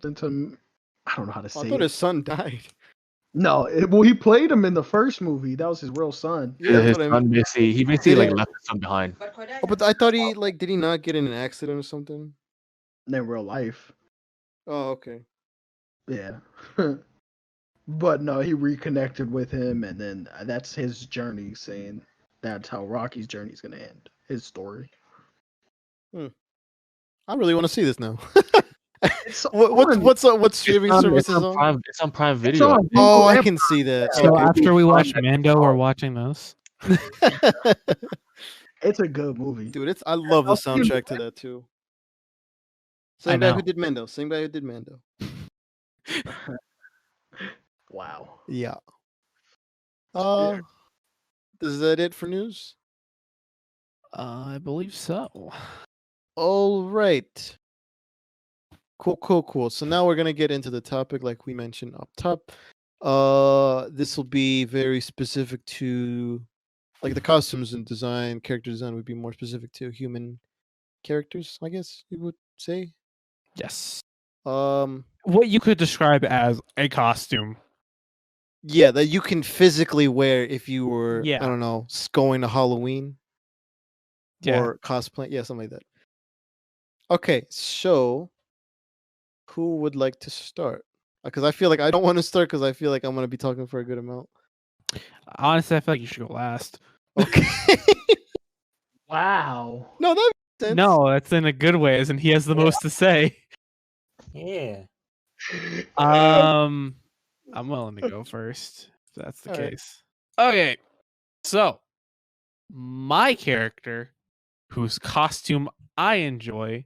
I don't know how to I say thought it. his son died. No, well, he played him in the first movie. That was his real son. Yeah, His but I son basically he like Did- left his son behind. Oh, but I thought he did he not get in an accident or something? In real life. Oh, okay. Yeah. But no, he reconnected with him, and then that's his journey. Saying that's how Rocky's journey is gonna end. His story. I really want to see this now. It's What's streaming It's services on on? Prime. It's on Prime It's Video. on Oh, I Google can see that. So Okay. after we watch Mando, we're watching those. It's a good movie. Dude, I love the I'll see you soundtrack to that too. I Same guy know. who did Mando. Same guy who did Mando. Wow. Yeah. Yeah. Is that it for news? I believe so. All right. Cool. So now we're gonna get into the topic, like we mentioned up top. This will be very specific to, like, the costumes and design, character design would be more specific to human characters, I guess you would say. Yes. Um, What you could describe as a costume. yeah, that you can physically wear if you were, Yeah. I don't know, going to Halloween Yeah. or cosplay, yeah, something like that. Okay, so who would like to start? Because I feel like I don't want to start because I feel like I'm gonna be talking for a good amount. Honestly, I feel like you should go last. Okay. Wow. No, that makes sense. No, that's in a good way, as in he has the most to say. Yeah. I'm willing to go first, if that's the All right. case. Okay. So, my character, whose costume I enjoy,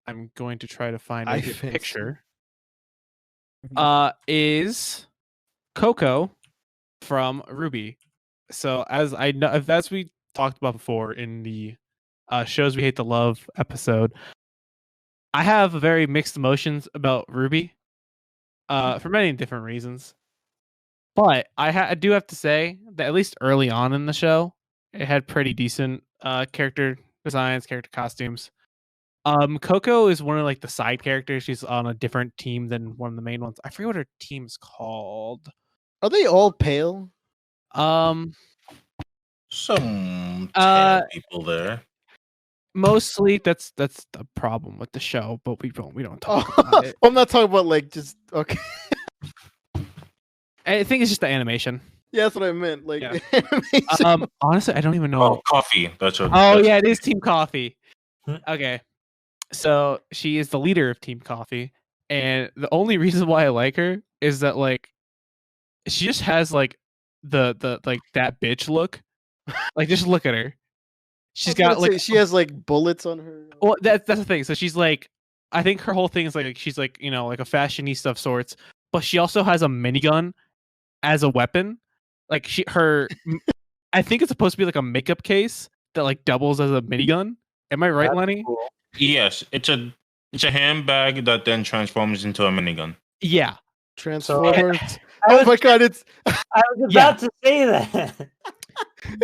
I'm going to try to find I a good fancy. picture. Is Coco from Ruby. So as I know, as we talked about before in the shows we hate to love episode, I have very mixed emotions about Ruby, for many different reasons. But I do have to say that at least early on in the show, it had pretty decent character designs, character costumes. Coco is one of like the side characters. She's on a different team than one of the main ones. I forget what her team's called. Are they all pale? Some Uh, tan people there. Mostly that's the problem with the show, but we don't talk Oh, about it. I'm not talking about like just okay. I think it's just the animation. Yeah, that's what I meant. Like Yeah. animation. Honestly, I don't even know. Oh, coffee. That's what. Oh that's- yeah, it is Team Coffee. Hmm. Okay, so she is the leader of Team Coffee, and the only reason why I like her is that like she just has like the like that bitch look. Like just look at her. She's I was gonna got like say, she has like bullets on her. well that's the thing. So she's like I think her whole thing is like she's like you know like a fashionista of sorts, but she also has a minigun as a weapon. Like I think it's supposed to be like a makeup case that like doubles as a minigun. Am I right, Lenny? Yes, it's a handbag that then transforms into a minigun. Yeah. Transformers. I Oh was, my god, it's I was Yeah. about to say that.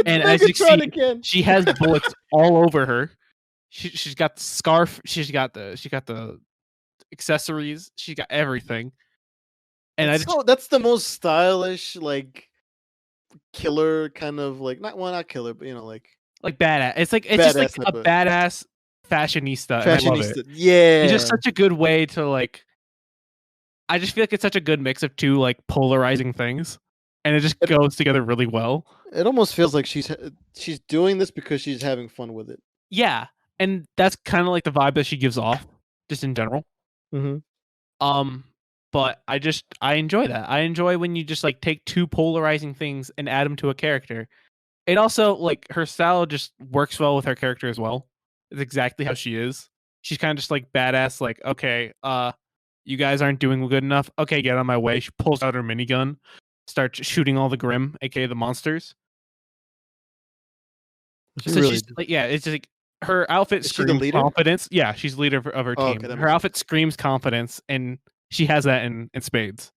And as you Megatron see, again. she has bullets all over her. She's got the scarf. She got the accessories. She got everything. And That's the most stylish, like killer kind of like not killer, but you know, like like badass. It's just like Badass a type of- badass fashionista. And I love it. fashionista. Yeah. It's just such a good way to like. I just feel like it's such a good mix of two like polarizing things, and it just goes together really well. It almost feels like she's doing this because she's having fun with it. Yeah, and that's kind of like the vibe that she gives off, just in general. Mm-hmm. But I enjoy that. I enjoy when you just like take two polarizing things and add them to a character. It also like her style just works well with her character as well. It's exactly how she is. She's kind of just like badass. Like okay, you guys aren't doing good enough. Okay, get on my way. She pulls out her minigun, starts shooting all the Grim, aka the monsters. She So really she's like, yeah, it's just like her outfit Is she the screams leader? confidence. Yeah, she's the leader of her Oh, team. okay, that Her makes outfit screams confidence, and she has that in spades.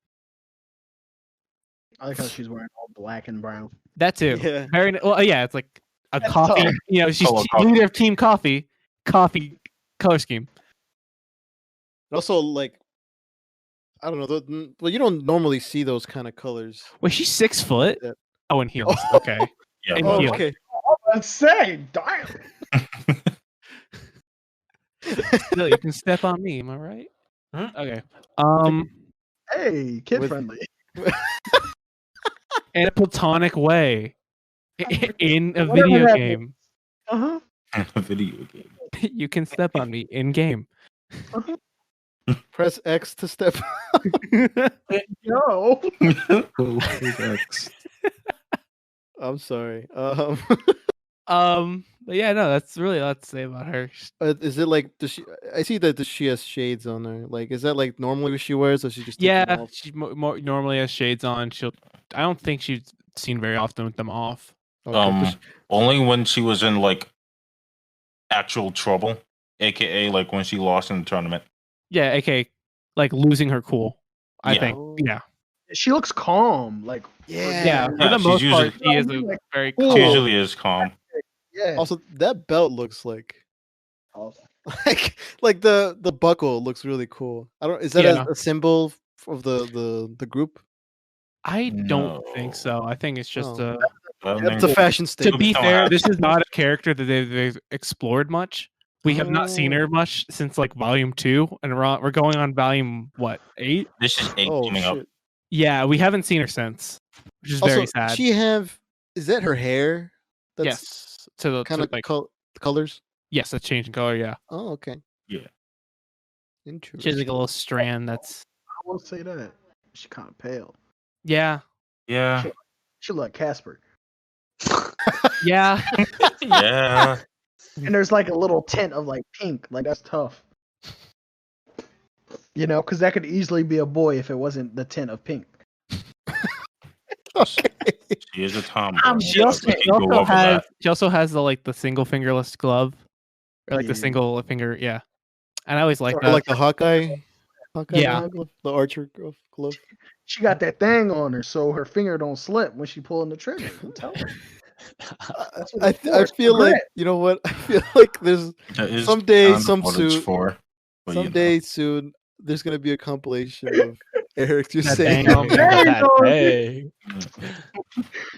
I like how she's wearing all black and brown. That too. Yeah. Very well. Yeah, it's like a That's coffee. all. You know, she's Color coffee. leader of Team Coffee. Coffee color scheme. Also, like, I don't know. Well, you don't normally see those kind of colors. Wait, she's 6 foot. Yeah. Oh, and heels. Okay. Yeah. And well, heels. Okay. Let's say, damn. Still, you can step on me. Am I right? Hmm? Okay. Hey, kid With- friendly. in a platonic way in a Whatever video happened? game. Uh huh. A video game. You can step on me in game. Press X to step. Yo. I'm sorry. But yeah, no, that's really a lot to say about her. Is it like does she? I see that she has shades on her. Like, is that like normally what she wears, or she just take them Yeah, off? she more normally has shades on. I don't think she's seen very often with them off. Okay, 'cause Only when she was in like actual trouble, aka like when she lost in the tournament. Yeah, aka like losing her cool. I Yeah. think. Oh. Yeah. She looks calm. Like Yeah. For Yeah, the she's most usually- part, she is a Like, very cool. She calm. usually is calm. yeah. Also, that belt looks like the buckle looks really cool. I don't. Is that Yeah. a symbol of the group? I don't think No. so. I think it's just Oh. I don't It's a think- fashion to statement. be don't fair, have this to. is not a character that they've explored much. We have not seen her much since like volume 2, and we're going on volume 8? This is 8 Oh coming up. shit! Yeah, we haven't seen her since, which is Also, very sad. she have. Is that her hair? That's Yes, to the kind of like colors. yes, that's changing color. Yeah, Oh, okay. Yeah. Interesting. she has like a little strand. That's I will say that. She kind of pale. yeah, Yeah. She look like Casper. yeah. Yeah. And there's like a little tint of like pink. Like that's tough. You know, because that could easily be a boy if it wasn't the tint of pink. Okay. She is a tomboy. I'm She just also, We can go over that. she also has the like the single fingerless glove, or like the Yeah. single finger. Yeah, and I always like Or that. like the Hawkeye. Yeah. glove, the Archer glove. She got that thing on her, so her finger don't slip when she pulling the trigger. I'm telling you. That's what I it's for. I It's feel like regret. you know what I feel like there's That is someday, kind of some what it's suit- for. But, you know. someday soon there's gonna be a compilation of Eric just That saying. dang- There you go. Hey.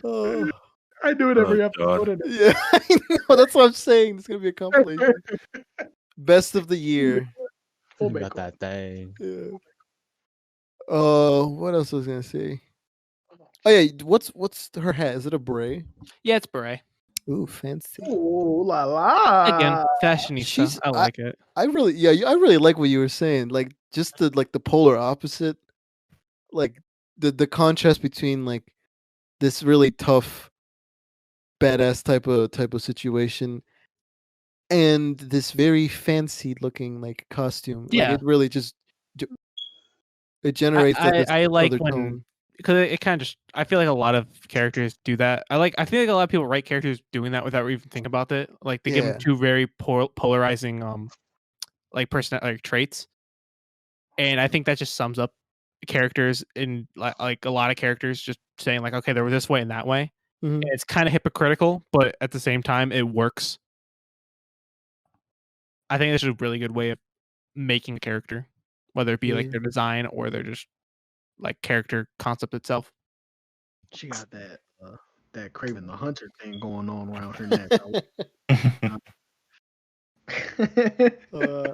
Oh, I do it every Oh, God. episode. of yeah, I know. That's what I'm saying. There's gonna be a compilation. Best of the year. Full Got makeup. that thing. Yeah. What else was I gonna say? Oh yeah, what's her hat? Is it a beret? Yeah, it's beret. Ooh, fancy. Ooh la la. Again, fashionista. she's- I like it. I really like what you were saying. Like just the polar opposite. Like the contrast between like this really tough, badass type of situation, and this very fancy looking like costume. Like, Yeah. it really just it generates like, this I like other when tone. because it kind of just I feel like a lot of characters do that. I feel like a lot of people write characters doing that without even thinking about it. Like they give Yeah. them two very polarizing like traits, and I think that just sums up characters in like a lot of characters just saying like, okay, they were this way and that way. Mhm. And it's kind of hypocritical, but at the same time, it works. I think this is a really good way of making a character, whether it be like Yeah. their design or their just like character concept itself. She got that Craven the Hunter thing going on around her neck.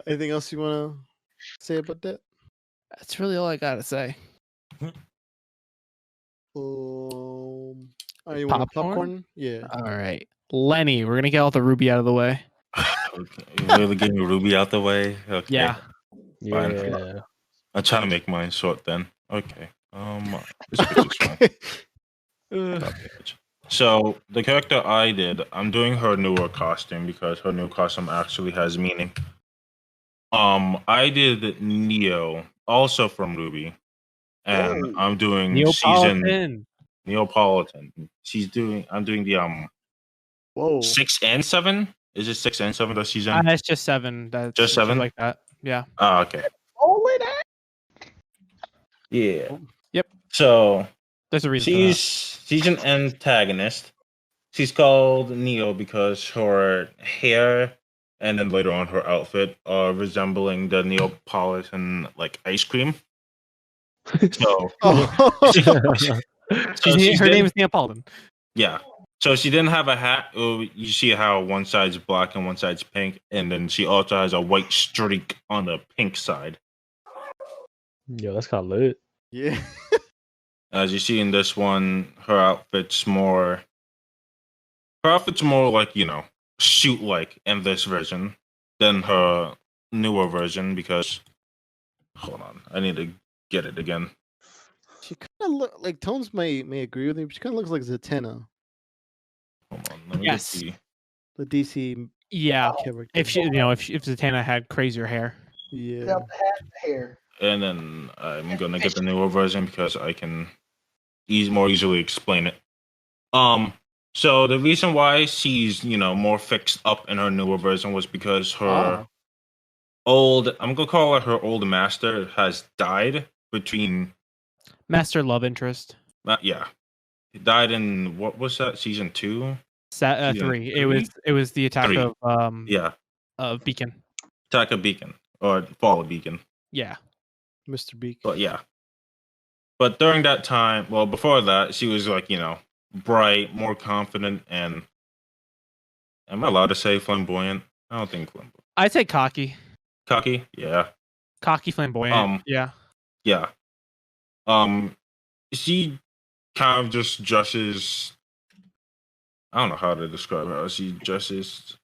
Anything else you want to say about that? That's really all I gotta say. Oh, you want Popcorn? popcorn? Yeah. All right, Lenny, we're gonna get all the Ruby out of the way. Okay. You're really getting Ruby out the way? Okay. Yeah, Fine. Yeah. I'll try to make mine short then. Okay. This picture's fine. That picture. So the character I did, I'm doing her newer costume because her new costume actually has meaning. I did Neo, also from Ruby, and Oh. I'm doing season Neapolitan. Neapolitan. I'm doing the Whoa. 6 and 7. Is it 6 and 7 the season? It's just 7. That's Just 7? like that. Yeah. Oh, okay. Only that. Yeah. Yep. So There's a reason. for that. she's an antagonist. She's called Neo because her hair and then later on her outfit are resembling the Neapolitan like ice cream. So, Oh. so she Her did- name is Neapolitan. yeah. So she didn't have a hat. You see how one side's black and one side's pink, and then she also has a white streak on the pink side. Yo, that's kind of lit. Yeah. As you see in this one, her outfit's more like, suit like in this version than her newer version because hold on, I need to get it again. She kind of look like Tones may agree with me, but she kind of looks like Zatanna, Hold on, let me Yes. see. the DC Yeah. character. If she, if Zatanna had crazier hair. Yeah. Without the hat and the hair. And then I'm gonna get the newer version because I can more easily explain it. So the reason why she's more fixed up in her newer version was because her I'm gonna call it her old master has died between Master love interest. yeah, he died in what was that season 2? Season 3. It was the attack 3. of Beacon. Attack of Beacon or Fall of Beacon. Yeah. Mr. Beak. But yeah. But during that time, well, before that, she was like, bright, more confident, and am I allowed to say flamboyant? I don't think flamboyant. I'd say cocky. Cocky? Yeah. Cocky, flamboyant. Yeah. Yeah. She kind of just dresses. I don't know how to describe her. She dresses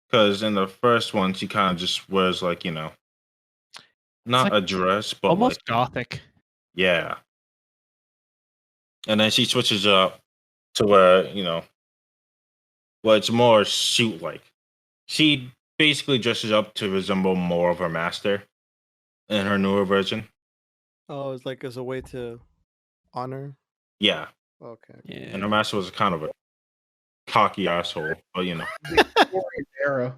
because in the first one, she kind of just wears like not like a dress, but almost like, gothic. Yeah. And then she switches up to where it's more suit like. She basically dresses up to resemble more of her master in her newer version. Oh, it's like as a way to honor. Yeah. Okay. Yeah. And her master was kind of a cocky asshole, but Victorian era.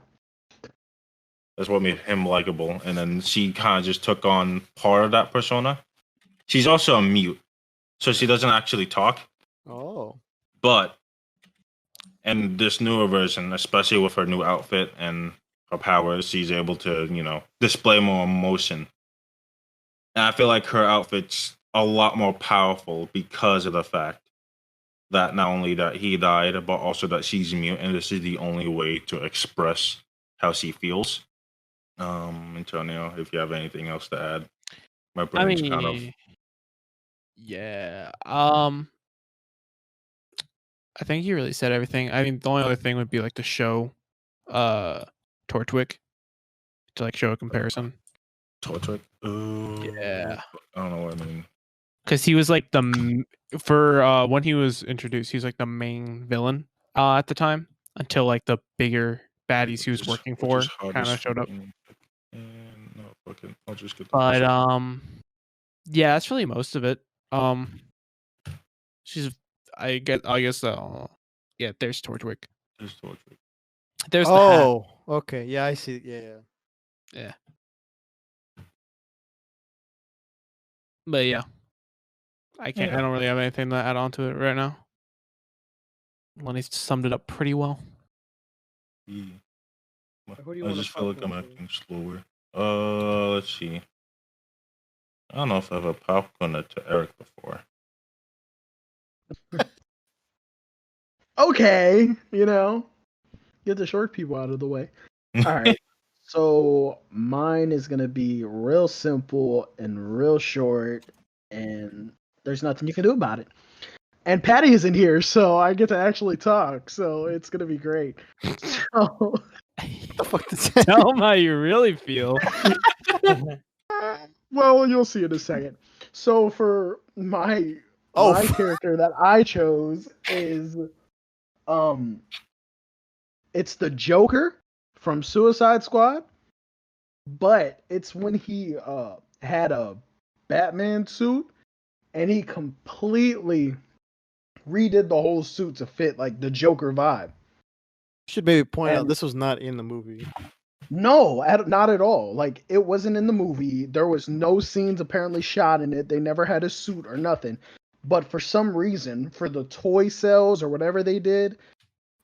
that's what made him likable. And then she kind of just took on part of that persona. She's also a mute, so she doesn't actually talk. Oh. But in this newer version, especially with her new outfit and her powers, she's able to, display more emotion. And I feel like her outfit's a lot more powerful because of the fact that not only that he died, but also that she's mute, and this is the only way to express how she feels. Antonio, if you have anything else to add, my brain's kind of. Yeah. I think you really said everything. I mean, the only other thing would be like to show Tortwick to like show a comparison. Tortwick? Yeah. I don't know what I mean. Because he was like for when he was introduced, he was like the main villain at the time until like the bigger baddies he was working for kind of showed up. But yeah, that's really most of it. She's I guess yeah, there's Tortwick. There's Tortwick. There's the hat. Oh, okay. Yeah, I see. Yeah. But yeah. I don't really have anything to add on to it right now. Lenny summed it up pretty well. Yeah. Who do you I wanna just feel talk like I'm about? acting slower. Let's see. I don't know if I've popcorn it to Eric before. Okay, get the short people out of the way. All right. So mine is gonna be real simple and real short, and there's nothing you can do about it. And Patty isn't here, so I get to actually talk. So it's gonna be great. So, The fuck does that Tell him how you really feel. well, you'll see in a second. So for my Oh, my character that I chose is it's the Joker from Suicide Squad, but it's when he had a Batman suit and he completely redid the whole suit to fit like the Joker vibe. should maybe point out And- this was not in the movie. No, not at all. Like, it wasn't in the movie. There was no scenes apparently shot in it. They never had a suit or nothing. But for some reason, for the toy sales or whatever they did,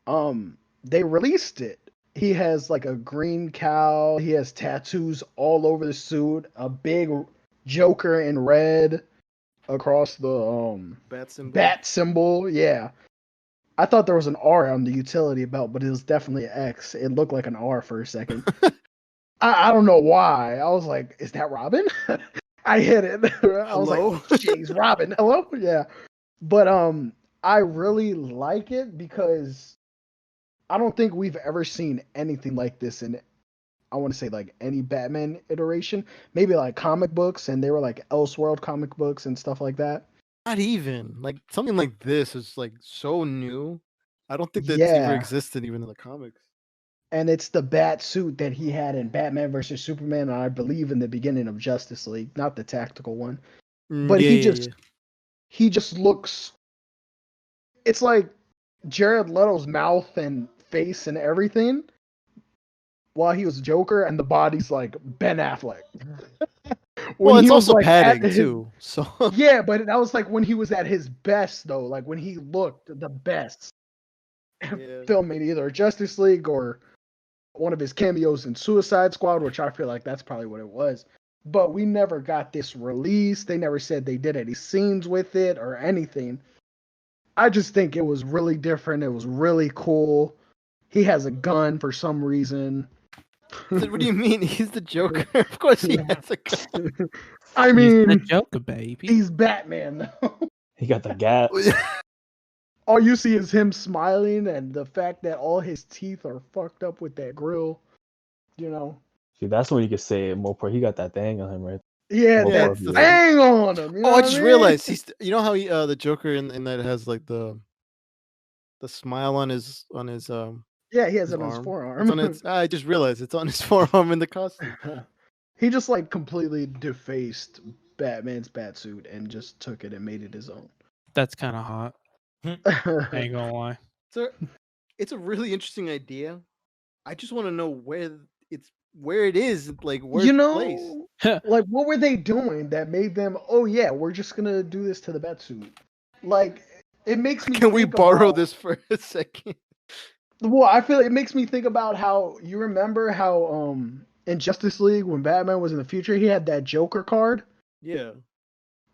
they released it. He has like a green cow. He has tattoos all over the suit. A big Joker in red across the bat symbol. Yeah. I thought there was an R on the utility belt, but it was definitely an X. It looked like an R for a second. I don't know why. I was like, is that Robin? I hit it. I was like, Hello? oh, jeez, Robin. Hello? Yeah. But I really like it because I don't think we've ever seen anything like this in, I want to say, like any Batman iteration. Maybe like comic books, and they were like Elseworld comic books and stuff like that. Not even like something like this is like so new. I don't think that's ever Yeah. existed even in the comics. And it's the bat suit that he had in Batman versus Superman, and I believe in the beginning of Justice League, not the tactical one. But he just looks. It's like Jared Leto's mouth and face and everything, while he was Joker, and the body's like Ben Affleck. Well, it's he was, also like, at padding his- too. So Yeah, but that was like when he was at his best, though. Like when he looked the best. yeah. Filming either Justice League or one of his cameos in Suicide Squad, which I feel like that's probably what it was. But we never got this released. They never said they did any scenes with it or anything. I just think it was really different. It was really cool. He has a gun for some reason. What do you mean? He's the Joker. Of course he has a gun. I He's the mean, Joker, baby. he's Batman. He got the gas. All you see is him smiling and the fact that all his teeth are fucked up with that grill. You know? See, that's when you could say it more. He got that thing on him, right? Yeah, Well, that that's the thing on him. You know Oh, I what just mean? realized you know how he the Joker in that has like the smile on his Yeah, he has his it on his arm. forearm. It's on its, I just realized it's on his forearm in the costume. He just like completely defaced Batman's batsuit and just took it and made it his own. That's kind of hot. I ain't gonna lie. So it's a really interesting idea. I just want to know where it is, like where You it's placed. know, like what were they doing that made them? Oh yeah, we're just gonna do this to the batsuit. Like it makes me. Can we think borrow about- this for a second? Well, I feel it makes me think about how you remember how in Justice League when Batman was in the future, he had that Joker card Yeah.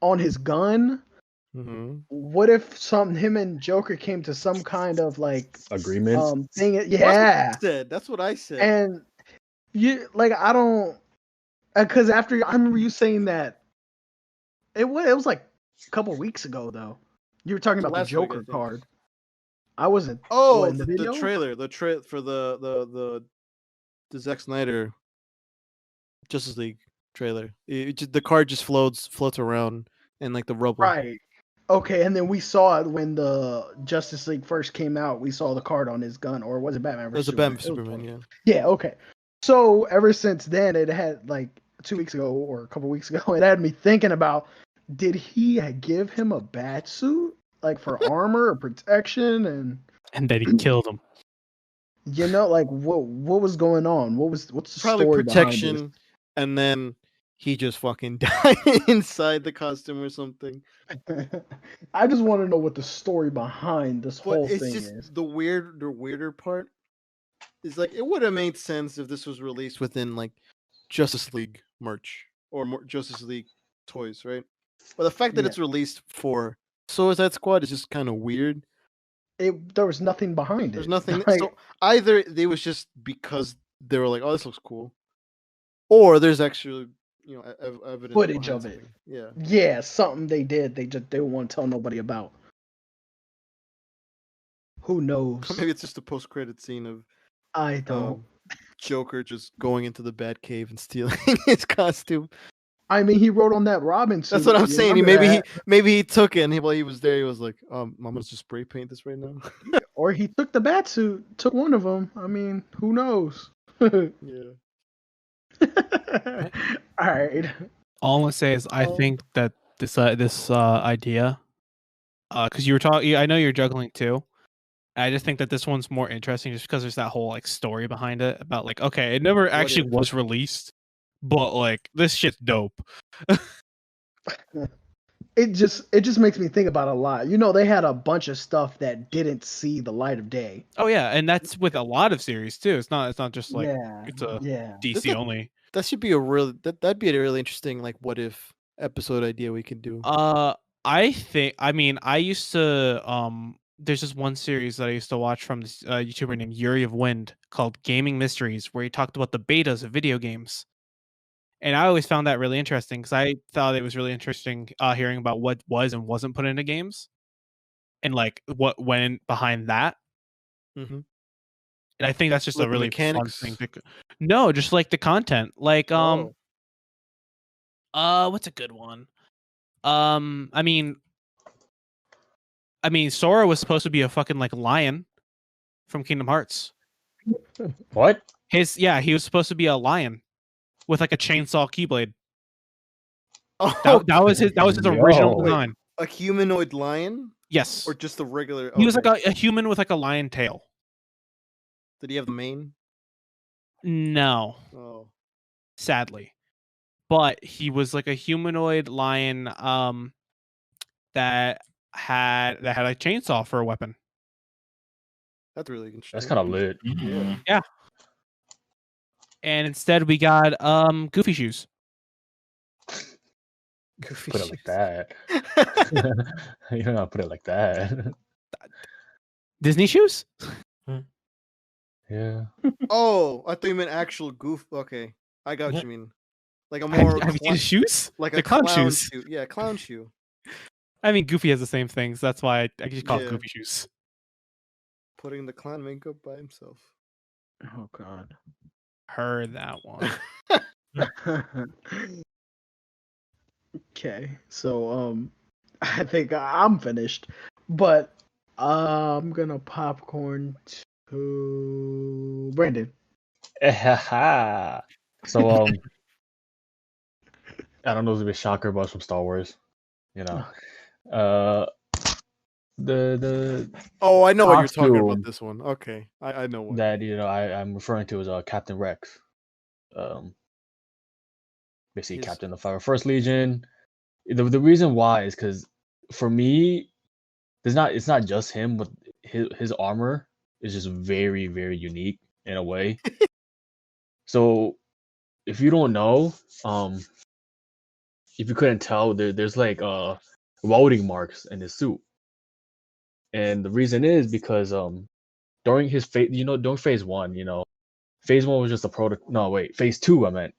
on his gun. Mm-hmm. What if him and Joker came to some kind of like Agreement. thing? Yeah. That's what I said. And you like I don't because after I remember you saying that it was like a couple weeks ago though. You were talking about the Last week, I Joker think. card. I wasn't. Oh, in the video? trailer, for the Zack Snyder Justice League trailer. The card just floats around in like the rubble. Right. Okay, and then we saw it when the Justice League first came out. We saw the card on his gun, or was it Batman? It was a Batman Superman, yeah. Yeah. Okay. So ever since then, it had like 2 weeks ago or a couple weeks ago, it had me thinking about: did he give him a bat suit, like for armor or protection, And then he killed him. you know, like what was going on? What's the Probably story behind protection, and then he just fucking died inside the costume or something. this? I just want to know what the story behind this whole But it's thing just is. the weirder part is like it would have made sense if this was released within like Justice League merch or more Justice League toys, right? But the fact that Yeah. it's released for Suicide Squad is just kind of weird. There was nothing behind it. There's nothing. Like, So either it was just because they were like, "Oh, this looks cool," or there's actually evidence Footage behind of it. something. Yeah. yeah, something they did. They didn't want to tell nobody about. Who knows? Or maybe it's just a post-credit scene of I don't. Joker just going into the Batcave and stealing his costume. I mean, he wrote on that Robin suit. That's what I'm you saying. remember Maybe he took it, and while he was there, he was like, I'm gonna just spray paint this right now." or he took the bat suit, took one of them. I mean, who knows? Yeah. All right. All I'm gonna say is I Oh. think that this idea, because you were talking, I know you're juggling too. I just think that this one's more interesting just because there's that whole like story behind it about like okay, it never actually if? was released, but like this shit's dope. It just makes me think about a lot. You know, they had a bunch of stuff that didn't see the light of day. Oh yeah, and that's with a lot of series too. It's not just like yeah. it's a Yeah. DC only. That should be that'd be a really interesting like what if episode idea we could do. I mean, I used to there's this one series that I used to watch from this YouTuber named Yuri of Wind called Gaming Mysteries, where he talked about the betas of video games. And I always found that really interesting because I thought it was really interesting hearing about what was and wasn't put into games, and like what went behind that. Mm-hmm. And I think that's just Like a the really mechanics? fun thing. No, just like the content. Like Oh. what's a good one? I mean, Sora was supposed to be a fucking like lion from Kingdom Hearts. What? He was supposed to be a lion with like a chainsaw keyblade. Oh, That was his Yo. original Wait. design. a humanoid lion Yes. or just a regular? He was okay. like a human with like a lion tail. Did he have the mane? No, Oh, sadly. But he was like a humanoid lion that had a chainsaw for a weapon. that's really interesting. That's kind of lit. Yeah. And instead we got Goofy shoes. Goofy Put it like shoes. that. You don't gotta put it like that. Disney shoes? Yeah. Oh, I thought you meant actual goof. Okay, I got what you mean. Like a Have more you seen cla- his shoes? like They're a clown clown shoes. shoe. Yeah, clown shoe. I mean, Goofy has the same things. That's why I just call it Yeah. Goofy shoes. Putting the clown makeup by himself. Oh God. Heard that one. Okay, so I think I'm finished, but I'm gonna popcorn to Brandon. So I don't know if it's a shocker, but it's from Star Wars. You know. The Oh, I know what you're talking about. Costume. This one. Okay, I know what. that I'm referring to as Captain Rex. Basically Yes. Captain of the First Legion. The reason why is because for me, it's not just him, but his armor is just very, very unique in a way. So if you don't know, if you couldn't tell, there's like welding marks in his suit. And the reason is because during his during phase 1, phase 1 was just a phase 2 I meant.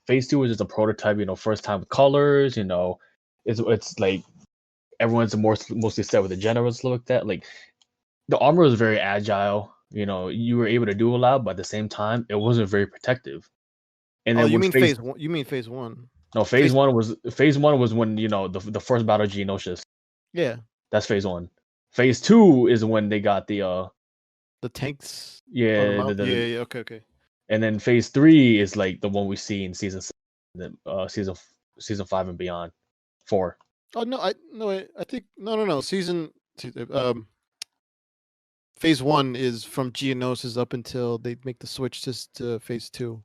Phase 2 was just a prototype, first time with colors, it's like everyone's mostly set with the generals stuff like that. Like the armor was very agile, you were able to do a lot, but at the same time it wasn't very protective. And Oh, then you when mean phase one? You mean phase one? No, phase 1 was when, the first battle of Geonosis. Yeah, That's phase 1. Phase 2 is when they got the tanks. yeah, Yeah. Okay. and then phase 3 is like the one we see in season 5 and beyond. 4. Oh no, I think no. Phase 1 is from Geonosis up until they make the switch to phase 2.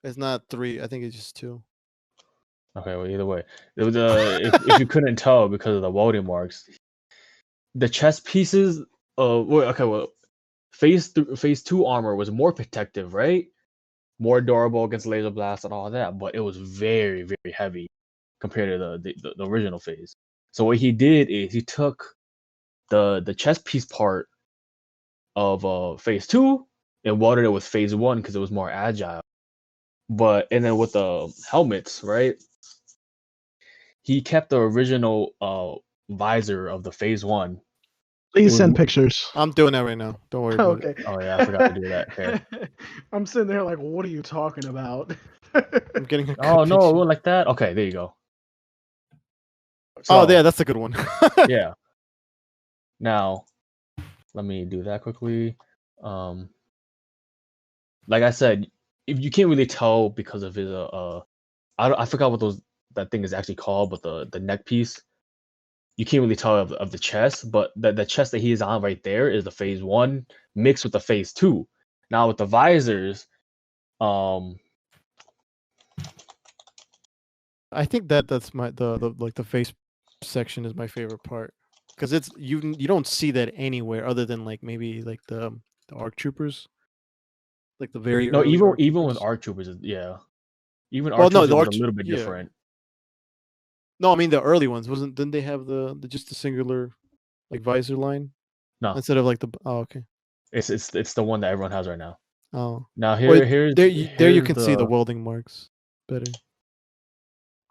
It's not 3. I think it's just 2. Okay, well, either way, if you couldn't tell because of the welding marks, the chest pieces. Phase 2 armor was more protective, right? More durable against laser blasts and all that, but it was very, very heavy compared to the original phase. So what he did is he took the chest piece part of phase 2 and welded it with phase 1 because it was more agile. And then with the helmets, right? He kept the original visor of the phase 1. Please send pictures. I'm doing that right now. Don't worry about Okay. Oh yeah, I forgot to do that. Okay. I'm sitting there like, what are you talking about? it. I'm getting a Oh good no, it picture. went like that. Okay, there you go. Oh So, yeah, that's a good one. yeah. Now, let me do that quickly. Like I said, if you can't really tell because of his I forgot what that thing is actually called, but the neck piece, you can't really tell of the chest, but the chest that he is on right there is the phase 1 mixed with the phase 2. Now with the visors, I think that's my the face section is my favorite part because it's you don't see that anywhere other than like maybe like the ARC troopers, like the very no, early even with troopers. ARC troopers, yeah, even Well, ARC no, troopers the is ARC a little bit yeah. different. No, I mean the early ones didn't they have the just the singular like visor line No, instead of like the okay. it's the one that everyone has right now. Oh, Now Wait, here's there you here's can see the welding marks better.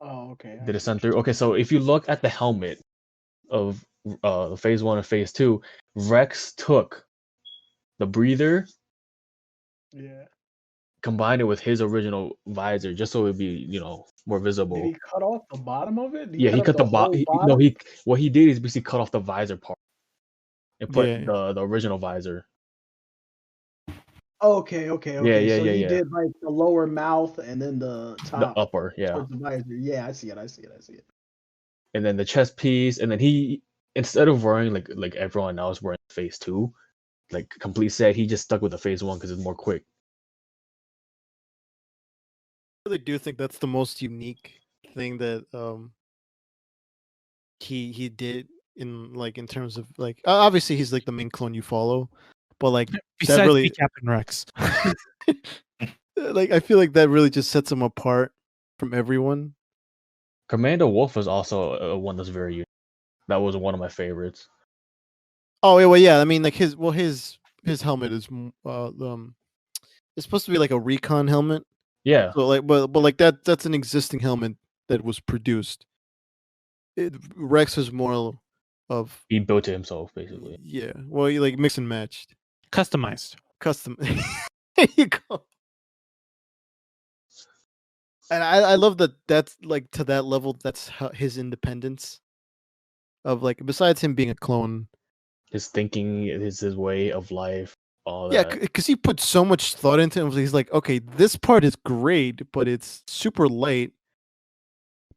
Oh, okay. I the see. descent through. Okay, so if you look at the helmet of phase 1 and phase 2, Rex took the breather, Yeah. combined it with his original visor just so it would be, more Did visible. he cut off the bottom of it? Did Yeah, he off cut the whole bottom. bottom? No, he what he did is basically cut off the visor part and put Yeah. the original visor. Okay. Yeah, yeah, So yeah, he yeah. did like the lower mouth and then the The top upper, yeah. towards the visor. Yeah, I see it. And then the chest piece, and then he, instead of wearing like everyone else wearing phase 2, like complete set, he just stuck with the phase 1 because it's more quick. I really do think that's the most unique thing that he did in terms of like obviously he's like the main clone you follow, but like Besides really be Captain Rex. like I feel like that really just sets him apart from everyone. Commander Wolf was also one that's very unique. That was one of my favorites. Oh yeah, well yeah, I mean like his helmet is it's supposed to be like a recon helmet. Yeah, So like but like that's an existing helmet that was produced. Rex is more of he built it himself basically. yeah, well you like mix and matched. Customized. Custom. There you go. And I love that that's like to that level. That's his independence of like besides him being a clone. His thinking, his way of life, all Yeah, that. because he put so much thought into it. He's like, okay, this part is great, but it's super light,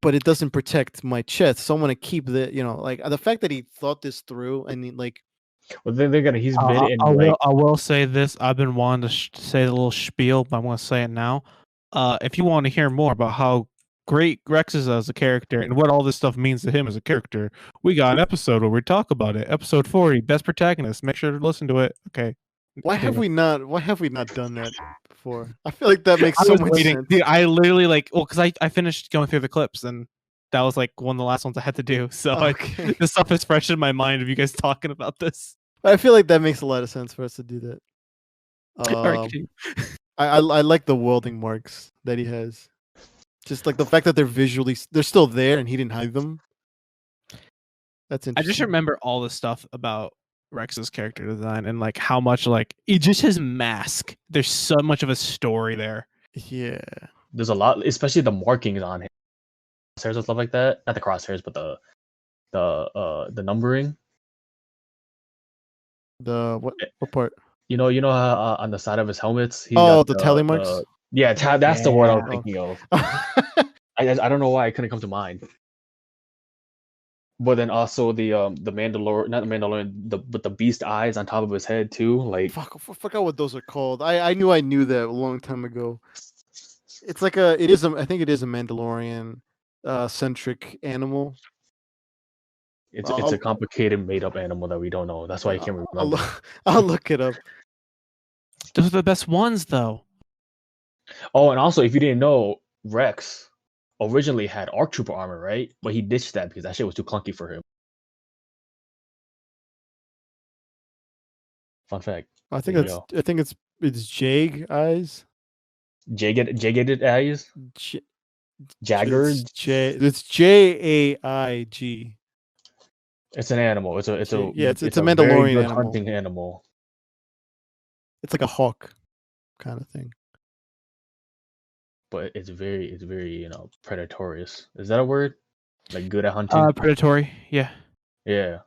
but it doesn't protect my chest. So I'm gonna keep like the fact that he thought this through and he's He's been in like I will say this. I've been wanting to say the little spiel, but I'm going to say it now. If you want to hear more about how great Rex is as a character and what all this stuff means to him as a character, we got an episode where we talk about it. Episode 40, Best Protagonist. Make sure to listen to it. Okay. why have we not done that before? I feel like that makes I so was much waiting. sense. Dude, I literally because I finished going through the clips and that was like one of the last ones I had to do. So Okay. this stuff is fresh in my mind of you guys talking about this. I feel like that makes a lot of sense for us to do that. All right, continue. I like the welding marks that he has. Just like the fact that they're still there and he didn't hide them. That's I interesting. just remember all the stuff about Rex's character design and like how much just his mask. There's so much of a story there. Yeah. there's a lot, especially the markings on him, crosshairs and stuff like that. Not the crosshairs, but the numbering. The what part? You know how on the side of his helmets. He's Oh, got the tally marks? Yeah, that's the word I was Yeah. thinking of. I don't know why I couldn't come to mind. But then also the Mandalorian, not the Mandalorian, but the beast eyes on top of his head too. Like Fuck, I forgot what those are called. I knew that a long time ago. It's like I think it is a Mandalorian centric animal. it's I'll- a complicated made up animal that we don't know. That's why I can't I'll, remember. I'll look it up. Those are the best ones, though. Oh, and also if you didn't know, Rex originally had ARC Trooper armor, right? But he ditched that because that shit was too clunky for him. Fun fact. I think There you it's Jag eyes. Jagged eyes? J- Jagger? It's JAIG. It's an animal. It's a It's a very Mandalorian good animal. hunting animal. It's like a hawk kind of thing. But it's very predatorious. Is that a word? Like good at hunting? Predatory. Yeah. Yeah.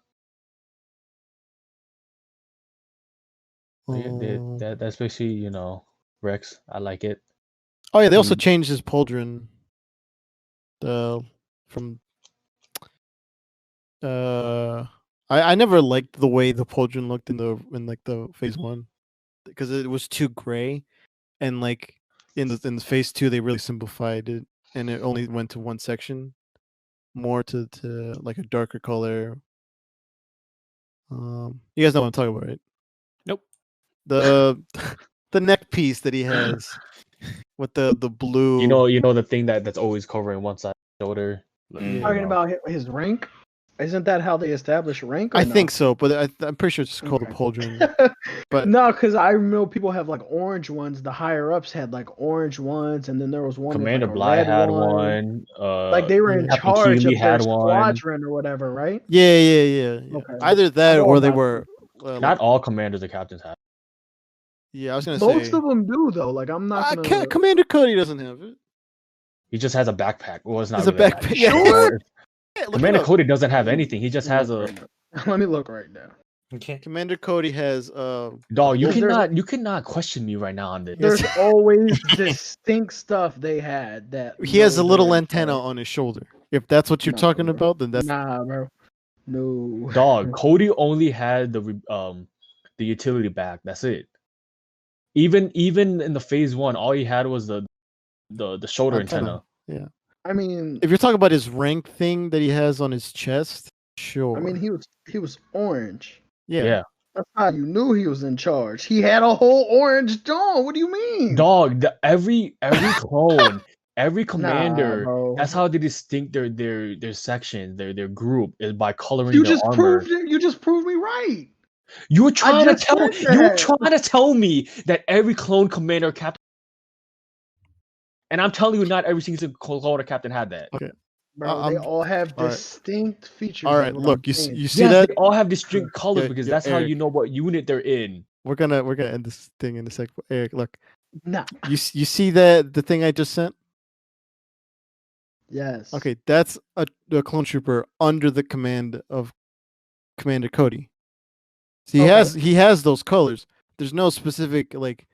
Oh. That's basically, Rex. I like it. Oh yeah, they also Mm. changed his pauldron. From I never liked the way the pauldron looked in like the phase 1 because it was too gray, and like in the phase 2 they really simplified it and it only went to one section, more to like a darker color. You guys know what I'm talking about, right? Nope. The the neck piece that he has with the blue. You know the thing that's always covering one side of the shoulder. Yeah. Talking about his rank. Isn't that how they establish rank? Or I no? think so, but I'm pretty sure it's called a Okay. pauldron. But No, because I know people have like orange ones. The higher ups had like orange ones, and then there was one with, Commander like, a Bly red had one. one. Like they were in Captain charge Keeley of their had one. squadron or whatever, right? yeah. Okay. Either that know or they about were. Not all commanders or captains have. Yeah, I was gonna Most say. of them do though. Like I'm not gonna. Commander Cody doesn't have it. He just has a backpack. Well, it's not It's a really backpack. that. Yeah. Sure. Yeah, look it Commander up. Cody doesn't have anything. He just has a Let me look right now. Okay. Commander Cody has dog. You Is there- cannot question me right now on this. There's always distinct stuff they had that he has a those little are in antenna charge. on his shoulder. If that's what you're Nah, talking bro. about, then that's Nah, bro. No. Dog, Cody only had the utility bag. That's it. Even in the phase 1, all he had was the shoulder antenna. Yeah. I mean, If you're talking about his rank thing that he has on his chest, sure. I mean, he was orange. yeah. That's how you knew he was in charge. He had a whole orange dome. What do you mean? Dog, every clone, every Nah, commander. bro. That's how they distinct their section, their group is by coloring You their just armor. proved it. You just proved me right. You were trying to just tell said you were that. trying to tell me that every clone commander captain, and I'm telling you, not every single clone or captain had that. Bro, they all have all right. distinct features. All is right, what look, I'm you saying. see Yes, that? they all have distinct colors Yeah, because yeah, that's how Eric. you know what unit they're in. We're gonna end this thing in a sec. Eric, look, Nah. you see that the thing I just sent? Yes. Okay, that's a clone trooper under the command of Commander Cody. So he has those colors. There's no specific like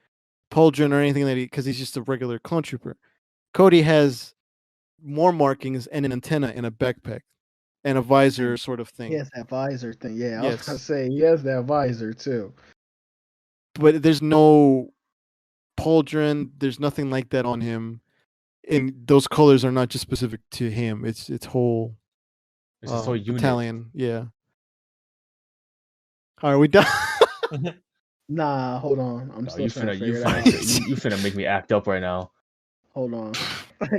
pauldron or anything that because he's just a regular clone trooper. Cody has more markings and an antenna and a backpack and a visor sort of thing. He has that visor thing. Yeah, I was Yes. gonna say he has that visor too. But there's no pauldron. There's nothing like that on him. And those colors are not just specific to him. It's whole It's just whole unit. battalion. Yeah. Are we done? Nah, hold on. I'm No, still you trying to finna figure it out. you finna make me act up right now. Hold on.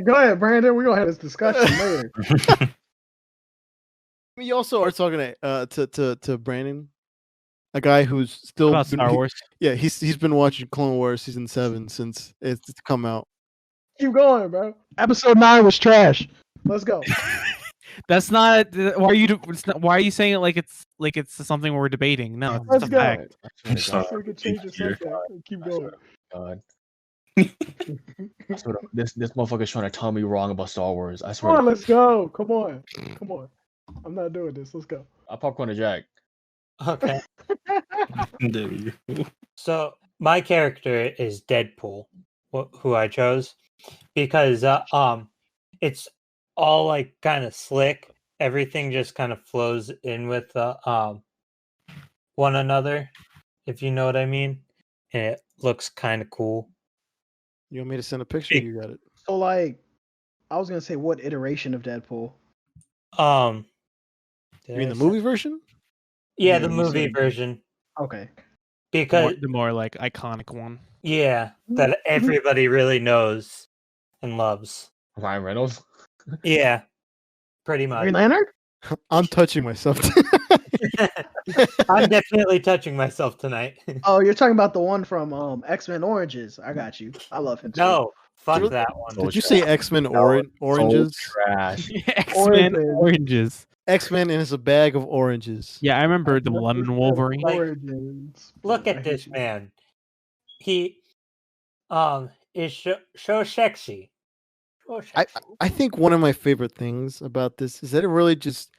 Go ahead, Brandon. We're gonna have this discussion later. We also are talking to Brandon, a guy who's still About Star Wars. Yeah, he's been watching Clone Wars season 7 since it's come out. Keep going, bro. Episode 9 was trash. Let's go. That's not. Why are you saying it like it's something we're debating? No, it's Let's a go. fact. It's not- So we can change the Here. subject. Keep going. God. I swear to- this motherfucker's trying to tell me wrong about Star Wars. I Come swear. on, let's go. Come on. Come on. I'm not doing this. Let's go. I popcorn a Jack. Okay. There we go. So my character is Deadpool, who I chose because it's all like kind of slick. Everything just kind of flows in with one another, if you know what I mean. And it looks kind of cool. You want me to send a picture? You got it. So, like, I was gonna say, what iteration of Deadpool? You mean the movie version? Yeah, Yeah, the you movie said- version. Okay. Because The more like iconic one. yeah, that everybody really knows and loves. Ryan Reynolds. Yeah, pretty much. Green Lantern? I'm touching myself. I'm definitely touching myself tonight. Oh, you're talking about the one from X-Men Oranges. I got you. I love him too. No, fuck Really? that one. Did you say X-Men oranges? Trash. X-Men Oranges. oranges. X-Men is a bag of oranges. Yeah, I remember the lemon Wolverine. Like, Origins. Look I at hate this you. man. He is so sexy. So sexy. I think one of my favorite things about this is that it really just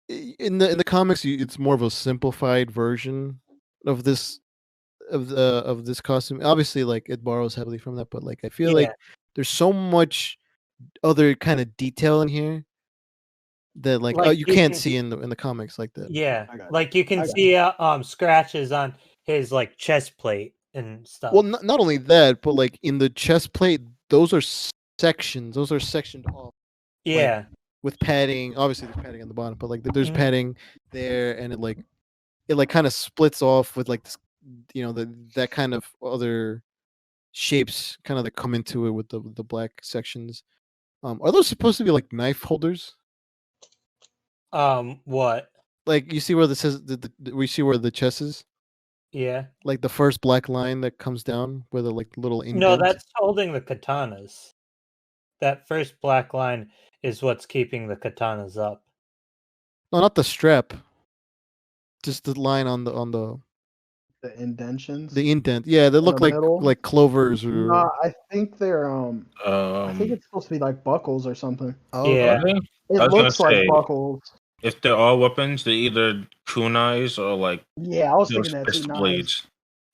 in the comics it's more of a simplified version of this of this costume. Obviously, like it borrows heavily from that, but like I feel like Yeah. there's so much other kind of detail in here that like Like, you you can't can- see in the comics like that. Yeah, I got it. like you I can got see scratches on his like chest plate and stuff. Well, not only that, but like in the chest plate, those are sections. Those are sectioned off yeah, with padding. Obviously, there's padding on the bottom, but like there's Mhm. padding there, and it like kind of splits off with like this, that kind of other shapes kind of that come into it with the black sections. Are those supposed to be like knife holders? What? Like you see where this says we see where the chest is, Yeah. like the first black line that comes down where the like little indent. No, that's holding the katanas. That first black line is what's keeping the katanas up. no, not the strap. Just the line on the The indentions. the indent. Yeah, they In look the like middle? like clovers or. Nah, I think they're I think Um, it's supposed to be like buckles or something. Oh, Yeah. are they? It I was gonna looks like say- buckles. If they're all weapons, they're either kunais or like Yeah, I was those thinking that too. fist Nice. blades.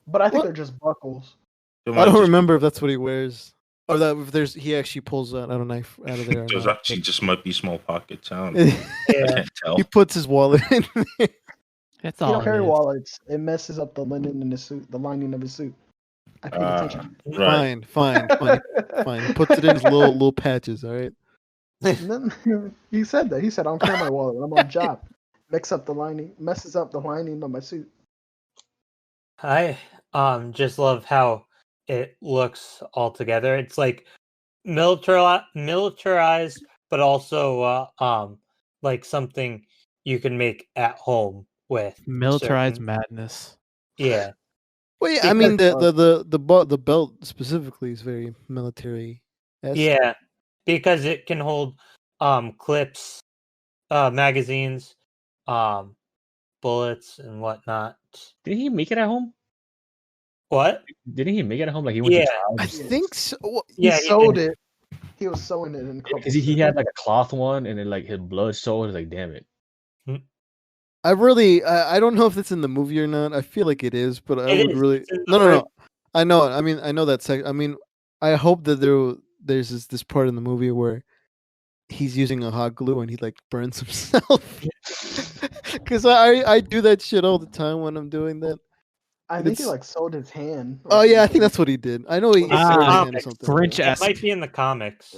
But I think What? they're just buckles. They I might don't just- remember if that's what he wears, or that if there's he actually pulls out a knife out of there. or Those not, actually just might be small pockets. I but- Yeah. can't tell. he puts his wallet in there. That's You all. don't it carry is. wallets. It messes up the linen in his suit, the lining of his suit. I paid attention. Right. Fine. He puts it in his little patches. All right. And then he said that. He said, "I don't carry my wallet. I'm on job. Mix up the lining, messes up the lining of my suit." I just love how it looks all together. It's like militarized, but also like something you can make at home with Militarized certain- madness. Yeah. Well, yeah, I mean Because, the belt specifically is very military. Yeah. Because it can hold clips, magazines, bullets and whatnot. Didn't he make it at home? What? Didn't he make it at home? Like he went Yeah. to I trials? think so. He Yeah, sewed did. it. He was sewing it in. Because he had like a cloth one, and then like his blood showed. It's like, damn it. I don't know if it's in the movie or not. I feel like it is, but I It would is. really It's in the no. first- I know it. I mean, I know that I mean, I hope that there's this part in the movie where he's using a hot glue and he like burns himself. Because I do that shit all the time when I'm doing that. I think he it's- like sewed his hand. or Oh yeah, I think something. that's what he did. I know he It's sewed in his the hand or comics. something. Grinch It esque. might be in the comics.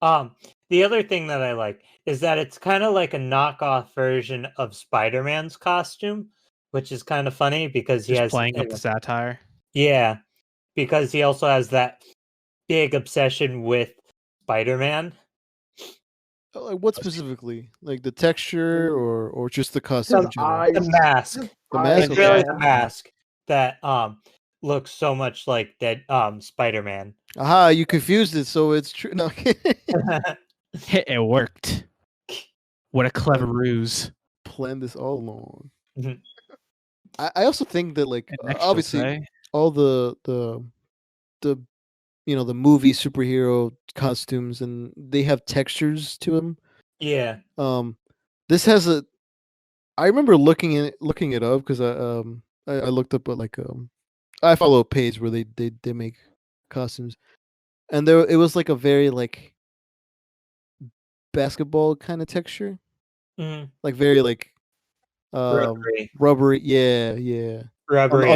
Yeah. The other thing that I like is that it's kind of like a knockoff version of Spider-Man's costume, which is kind of funny because he Just has playing up the satire. yeah, because he also has that big obsession with Spider-Man. Like what specifically? Like the texture or just the costume? His in general? eyes. The mask. The eyes, mask, It's okay. really the mask that looks so much like that Spider-Man. Aha! You confused it, so it's true. No. It worked. What a clever ruse. Planned this all along. Mhm. I also think that like And next she'll obviously say, all the you know the movie superhero costumes and they have textures to them. Yeah. This has a. I remember looking it up because I looked up like I follow a page where they make costumes, and there it was like a very like basketball kind of texture, Mhm. like very like Rubbery. rubbery. Yeah. Rubbery.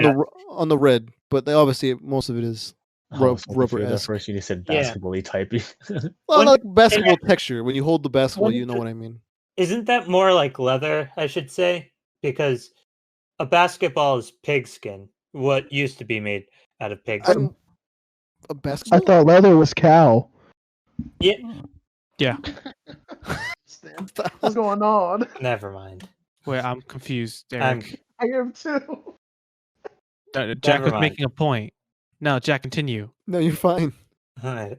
On the red, but obviously most of it is Oh, so rubber confused at esque. first when you said Yeah. basketball typing. Well, When- like basketball texture. When you hold the basketball, when you know the- what I mean. Isn't that more like leather, I should say? Because a basketball is pigskin, what used to be made out of pigskin. A I basketball. thought leather was cow. Yeah, What's going on? never mind. wait, I'm confused, I'm- Eric. I am too. Jack Never was mind. making a point. No, Jack, continue. No, you're fine. Alright.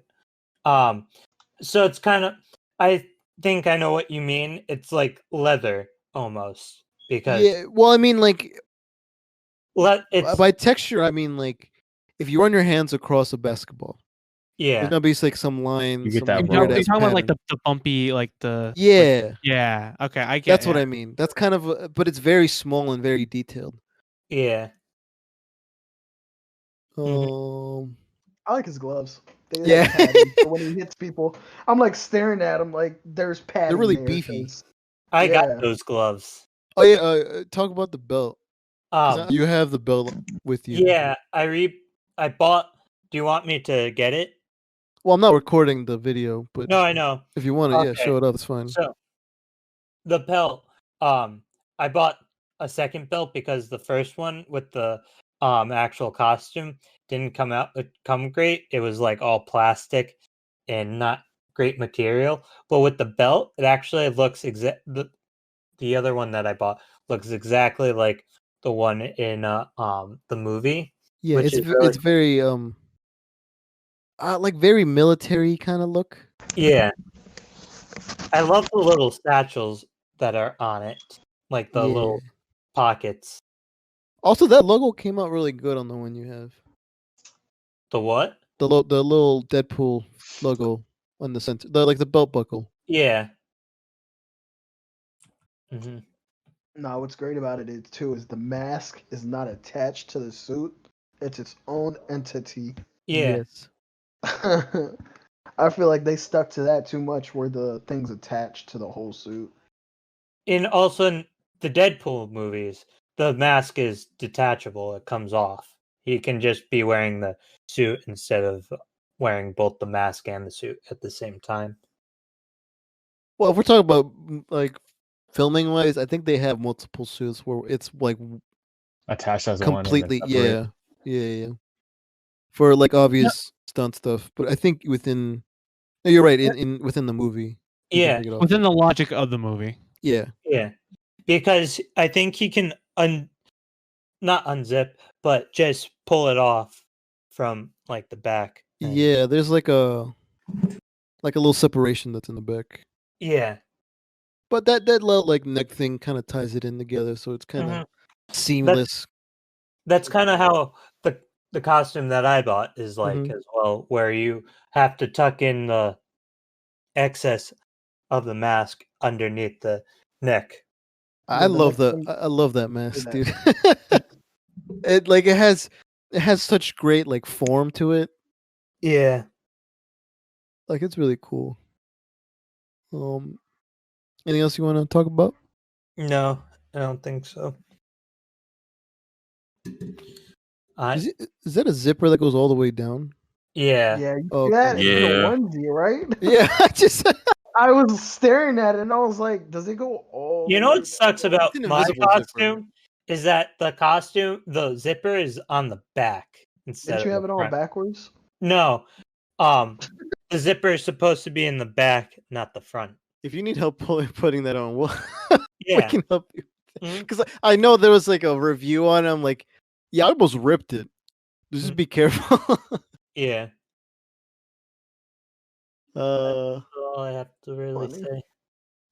So it's kind of, I think I know what you mean. It's like leather almost because Yeah. Well, I mean, like it's by texture, I mean like if you run your hands across a basketball, yeah. there's gonna be like some lines. You get some that You're Right, talking, weird-ass about like pattern. the bumpy, like the Yeah, yeah. Okay, I get. that's what I mean. That's kind of, but it's very small and very detailed. Yeah. Um, I like his gloves. They have Yeah. padding, so when he hits people, I'm like staring at him like there's padding. really there, beefy. 'cause- I Yeah. got those gloves. oh yeah. Talk about the belt. 'Cause Um you have the belt with you. yeah, I bought, do you want me to get it? Well, I'm not recording the video, but No, I know. if you want to, yeah, Okay. show it up. It's fine. So the belt, I bought a second belt because the first one with the actual costume didn't come great. It was like all plastic and not great material, but with the belt, it actually looks the other one that I bought looks exactly like the one in the movie. Yeah, which it's is really it's very like very military kind of look. yeah. I love the little satchels that are on it, like the Yeah. little pockets. Also, that logo came out really good on the one you have. The what? The little Deadpool logo on the center, the belt buckle. Yeah. hmm No, what's great about it is too is the mask is not attached to the suit; it's its own entity. Yeah. Yes. I feel like they stuck to that too much, where the thing's attached to the whole suit. And also in the Deadpool movies, the mask is detachable. It comes off. He can just be wearing the suit instead of wearing both the mask and the suit at the same time. Well, if we're talking about like filming wise, I think they have multiple suits where it's like Attached as one. and then completely. separate. Yeah. For like obvious stunt stuff, but I think within. No, you're right. In within the movie. you can Yeah. take it off. Within the logic of the movie. Yeah. Yeah. Because I think he can not unzip, but just pull it off from like the back. and- Yeah. There's like a little separation that's in the back. Yeah. But that little like neck thing kind of ties it in together, so it's kind of seamless. That's kind of how the costume that I bought is like Mhm. as well, where you have to tuck in the excess of the mask underneath the neck. I Yeah, the love next the thing- I love that mask, that. dude. it has such great like form to it. Yeah. Like it's really cool. Anything else you want to talk about? No, I don't think so. Is that a zipper that goes all the way down? Yeah. Yeah, you Okay. see that? It's in a Yeah. onesie, right? Yeah, I just I was staring at it and I was like, does it go all You the know way what sucks down? about It's an my invisible zipper. costume is that the zipper is on the back instead Didn't you of have the it on front. backwards? No. The zipper is supposed to be in the back, not the front. if you need help putting that on, we Yeah. can help you. Mhm. Because I know there was like a review on it. I'm like, yeah, I almost ripped it. Just Mm. be careful. Yeah. That's all I have to really Funny. say.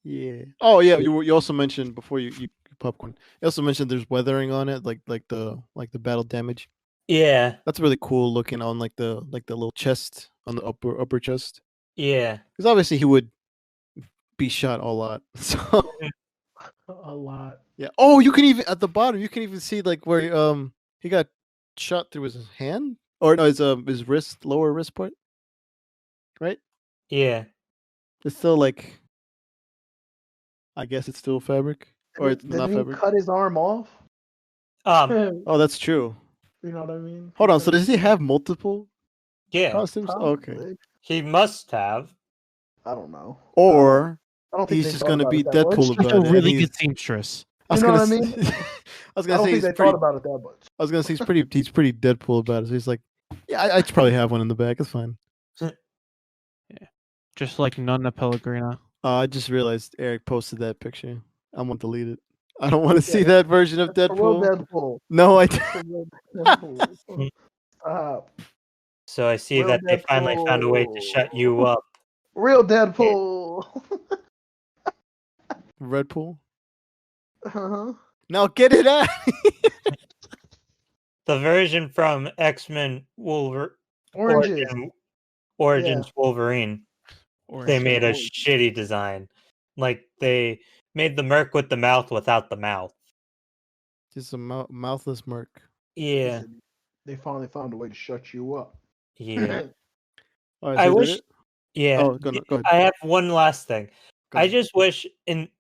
Yeah. Oh yeah. You also mentioned before you popcorn. You also mentioned there's weathering on it, like the battle damage. Yeah. That's really cool looking on like the little chest on the upper chest. Yeah. Because obviously he would be shot a lot. So A lot. yeah. Oh, you can even at the bottom you can even see like where he got shot through his hand or no his wrist lower wrist part. Right. Yeah. It's still like. I guess it's still fabric or it's not Didn't he fabric. cut his arm off? Um. Oh, that's true. You know what I mean? Hold on. So does he have multiple Yeah. costumes? Okay. Probably. He must have. I don't know. Or I don't think he's they just thought gonna about be it that much. Deadpool Such about a it. and really he's- good seamstress. I was You know gonna what I say, mean? I was I gonna don't say think he's they pretty. thought about it that much. I was gonna say he's pretty Deadpool about it. So he's like, yeah, I'd probably have one in the back. It's fine. Just like Nonna Pellegrina. I just realized Eric posted that picture. I'm gonna delete it. I don't want to see Yeah. that version of For real Deadpool. Deadpool. No, I. For real Deadpool. Stop. So I see Real that they finally found a way to shut you up. Real Deadpool. Redpool. Uh-huh. Now get it out. The version from X-Men Oranges. Origins Wolverine. They made a Orange. shitty design. Like they made the Merc with the mouth without the mouth. Just a mouthless Merc. Yeah. Listen, they finally found a way to shut you up. Yeah. All right, I so you did wish it? Yeah. Oh, go ahead. I have one last thing. Go I ahead. just wish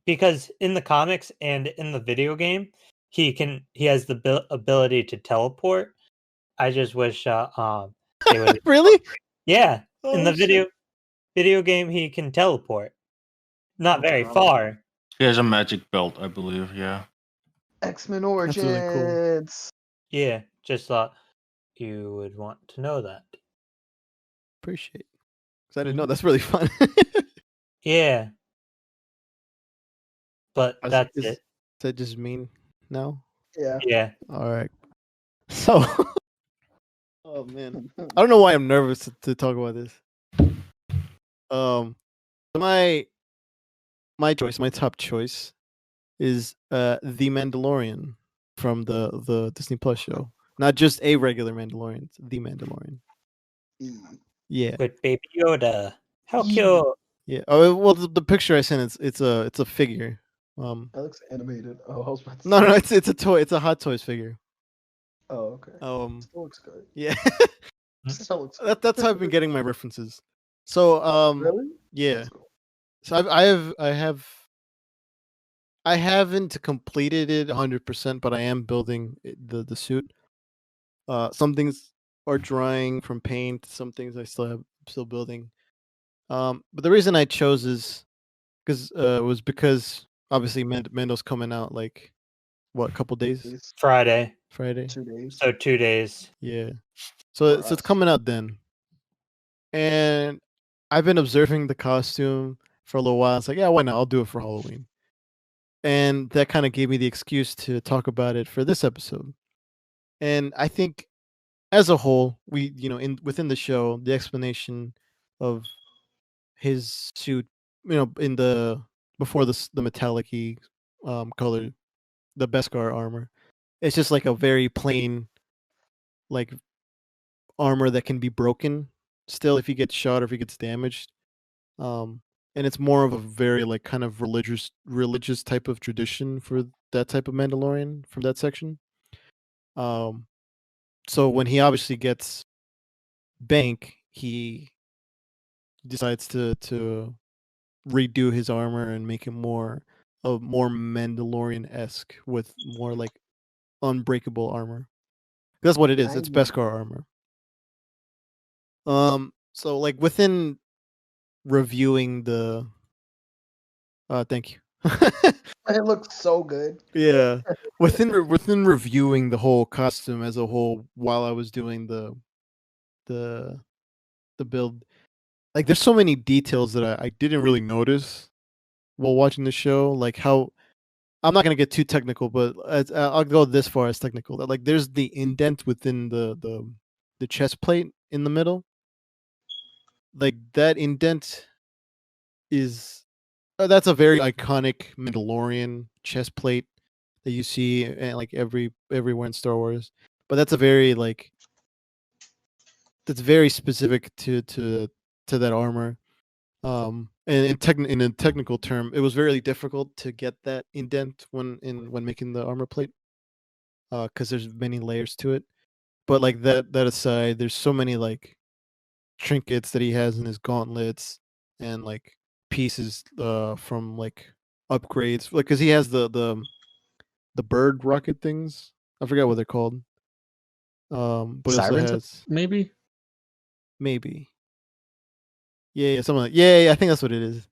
because in the comics and in the video game, he has the ability to teleport. I just wish they would Really? Yeah, in Oh, the shit. video game he can teleport. Not very wow. far. He has a magic belt, I believe. Yeah. X-Men That's Origins. really cool. Yeah, just thought you would want to know that. Appreciate. 'Cause I didn't know. That's really fun. Yeah, but Is- that's is- it. Does that just mean no? Yeah. Yeah. All right. So, oh man, I don't know why I'm nervous to talk about this. My choice, my top choice, is The Mandalorian from the Disney Plus show. Not just a regular Mandalorian, it's The Mandalorian. Yeah, With Baby Yoda. How Yeah. cute. yeah. Oh well, the picture I sent it's a figure. That looks animated. Oh, I was about to No, say. it's a toy. It's a Hot Toys figure. Oh, okay. Still looks good. Yeah. Still looks That's how I've been getting my references. So Really? yeah. That's cool. So I haven't completed it 100%, but I am building the suit. Some things are drying from paint. Some things I still building. But the reason I chose is because obviously Mando's coming out like what, a couple days? These Friday. Friday. 2 days. So 2 days. Yeah. So For it's us. coming out then. And I've been observing the costume for a little while. It's like, yeah, why not? I'll do it for Halloween. And that kind of gave me the excuse to talk about it for this episode. And I think as a whole, we, within the show, the explanation of his suit, in before the metallic-y color, the Beskar armor, it's just like a very plain like armor that can be broken still if he gets shot or if he gets damaged. And it's more of a very like kind of religious type of tradition for that type of Mandalorian from that section. So when he obviously gets Bank, he decides to redo his armor and make it more Mandalorian-esque with more like unbreakable armor. That's what it is. It's Beskar armor. So like within reviewing the thank you. It looks so good. Yeah. Within reviewing the whole costume as a whole while I was doing the build, like there's so many details that I didn't really notice while watching the show, like how I'm not gonna get too technical, but I'll go this far as technical. That like there's the indent within the chest plate in the middle. Like that indent is that's a very iconic Mandalorian chest plate that you see like everywhere in Star Wars. But that's a very like that's very specific to that armor. And in a technical term, it was very difficult to get that indent when making the armor plate, because there's many layers to it. But like that aside, there's so many like trinkets that he has in his gauntlets and like pieces from like upgrades, like because he has the bird rocket things. I forgot what they're called. But it also Sirens, has maybe. maybe yeah, something like yeah, I think that's what it is.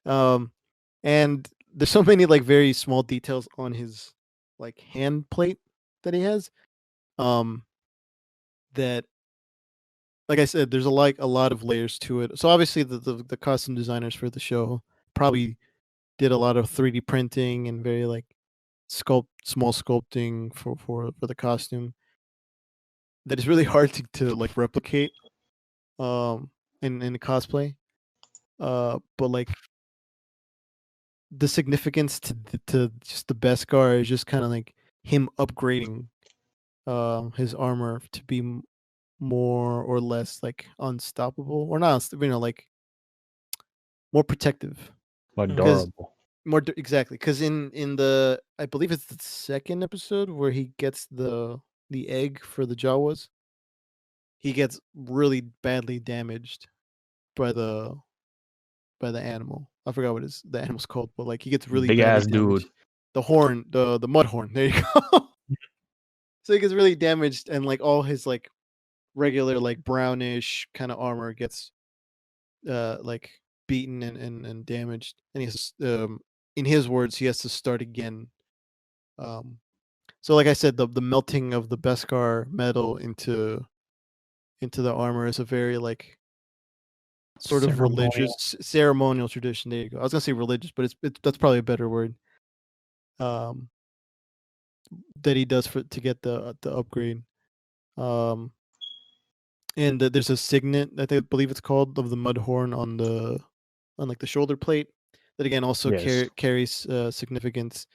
And there's so many like very small details on his like hand plate that he has. That like I said, there's a lot of layers to it. So obviously the costume designers for the show probably did a lot of 3D printing and very like small sculpting for the costume. That is really hard to like replicate in the cosplay. But like the significance to just the Beskar is just kind of like him upgrading his armor to be more or less like unstoppable or not, like more protective, More because durable. exactly because in the I believe it's the second episode where he gets the egg for the Jawas, he gets really badly damaged by the animal. I forgot what the animal's called, but like he gets really Big badly ass dude. damaged. The horn, the mud horn. There you go. So he gets really damaged, and like all his like regular like brownish kind of armor gets like beaten and damaged, and he's in his words he has to start again. So like I said, the melting of the Beskar metal into the armor is a very like sort of Ceremonial. religious ceremonial tradition. There you go. I was gonna say religious, but it's that's probably a better word. Um, that he does for to get the upgrade. Um, and there's a signet I believe it's called of the Mudhorn on like the shoulder plate that again also Yes. carries significance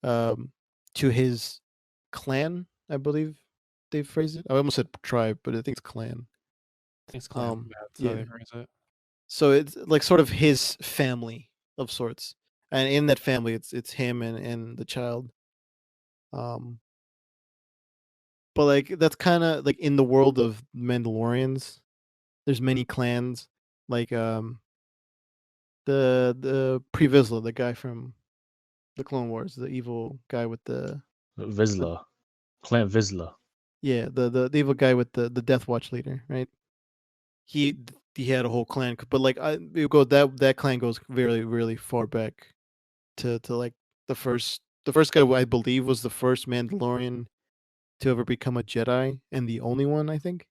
to his clan. I believe they phrase it. I almost said tribe, but I think it's clan. It's clan. Um, That's how yeah. they phrase it. So it's like sort of his family of sorts, and in that family, it's him and the child. Um, but like that's kind of like in the world of Mandalorians. There's many clans, like the Pre Vizsla, the guy from the Clone Wars, the evil guy with the Vizsla. Clan Vizsla. yeah the evil guy with the Death Watch leader, right? He had a whole clan, but like you go that clan goes very really far back to like the first guy who I believe was the first Mandalorian to ever become a Jedi and the only one I think.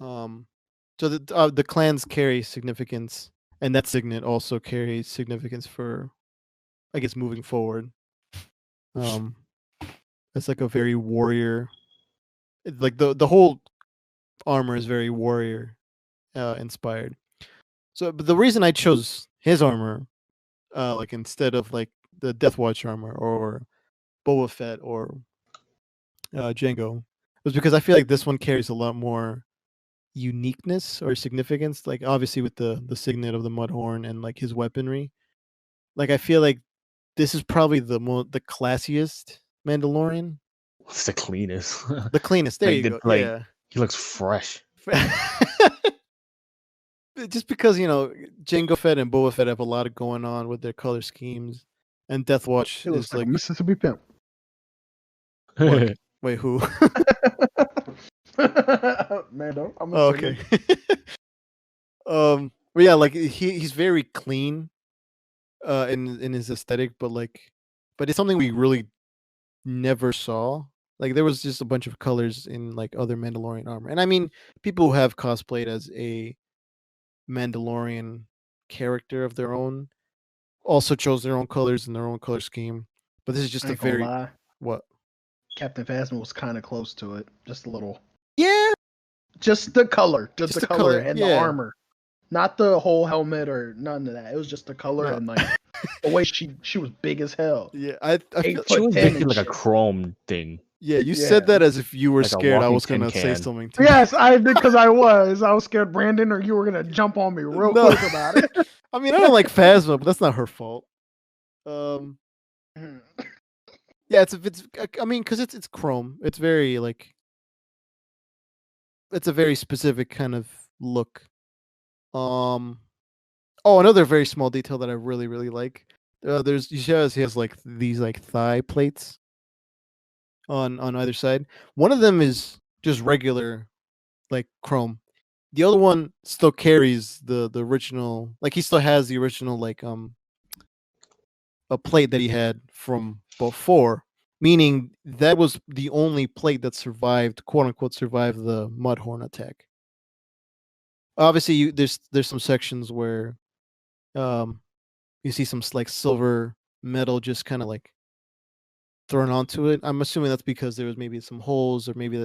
So the clans carry significance, and that signet also carries significance for, I guess, moving forward. It's like a very warrior, like the whole armor is very warrior inspired. So, but the reason I chose his armor, like instead of like the Death Watch armor or Boba Fett or Jango, was because I feel like this one carries a lot more uniqueness or significance. Like obviously with the signet of the Mudhorn and like his weaponry. Like I feel like this is probably the classiest Mandalorian, It's the cleanest. the cleanest. There Like, you the- go. like- Yeah. He looks fresh. Just because Jango Fett and Boba Fett have a lot of going on with their color schemes, and Death Watch It looks is like like a Mississippi pimp. What? wait who? Mando. I'm Oh, assuming. okay. But yeah, like he's very clean, in his aesthetic, but it's something we really never saw. Like there was just a bunch of colors in like other Mandalorian armor, and I mean, people who have cosplayed as a Mandalorian character of their own also chose their own colors and their own color scheme. But this is just I a ain't gonna very lie. what? Captain Phasma was kind of close to it, just a little. Yeah, Just the color, Just the the color color, and the yeah. armor, not the whole helmet or none of that. It was just the color No. and like the way she was big as hell. yeah. I 8 feel, She foot was 10 basically and like a shit. chrome thing. yeah. You Yeah. said that as if you were Like a scared I walking was gonna tin say can. something. To Yes, I did because I was scared, Brandon, or you were gonna jump on me real No. quick about it. I mean, I don't like Phasma, but that's not her fault. Yeah, it's I mean, because it's chrome. It's very like it's a very specific kind of look. Oh, another very small detail that I really really like. He has like these like thigh plates on either side. One of them is just regular like chrome. The other one still carries the original, like he still has the original like a plate that he had from before, meaning that was the only plate that survived, quote unquote, survived the Mudhorn attack. Obviously, there's some sections where you see some like silver metal just kind of like thrown onto it. I'm assuming that's because there was maybe some holes or maybe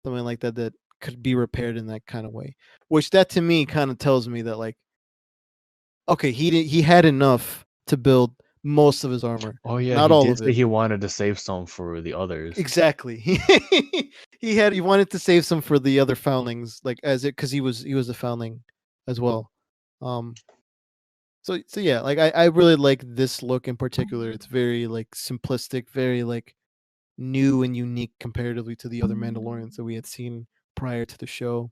something like that that could be repaired in that kind of way. Which that to me kind of tells me that like, okay, he had enough to build most of his armor. Oh yeah, Not he all did of say it. he wanted to save some for the others. Exactly. He wanted to save some for the other foundlings, like as it because he was a foundling as well. So yeah, like I really like this look in particular. It's very like simplistic, very like new and unique comparatively to the other Mandalorians that we had seen prior to the show.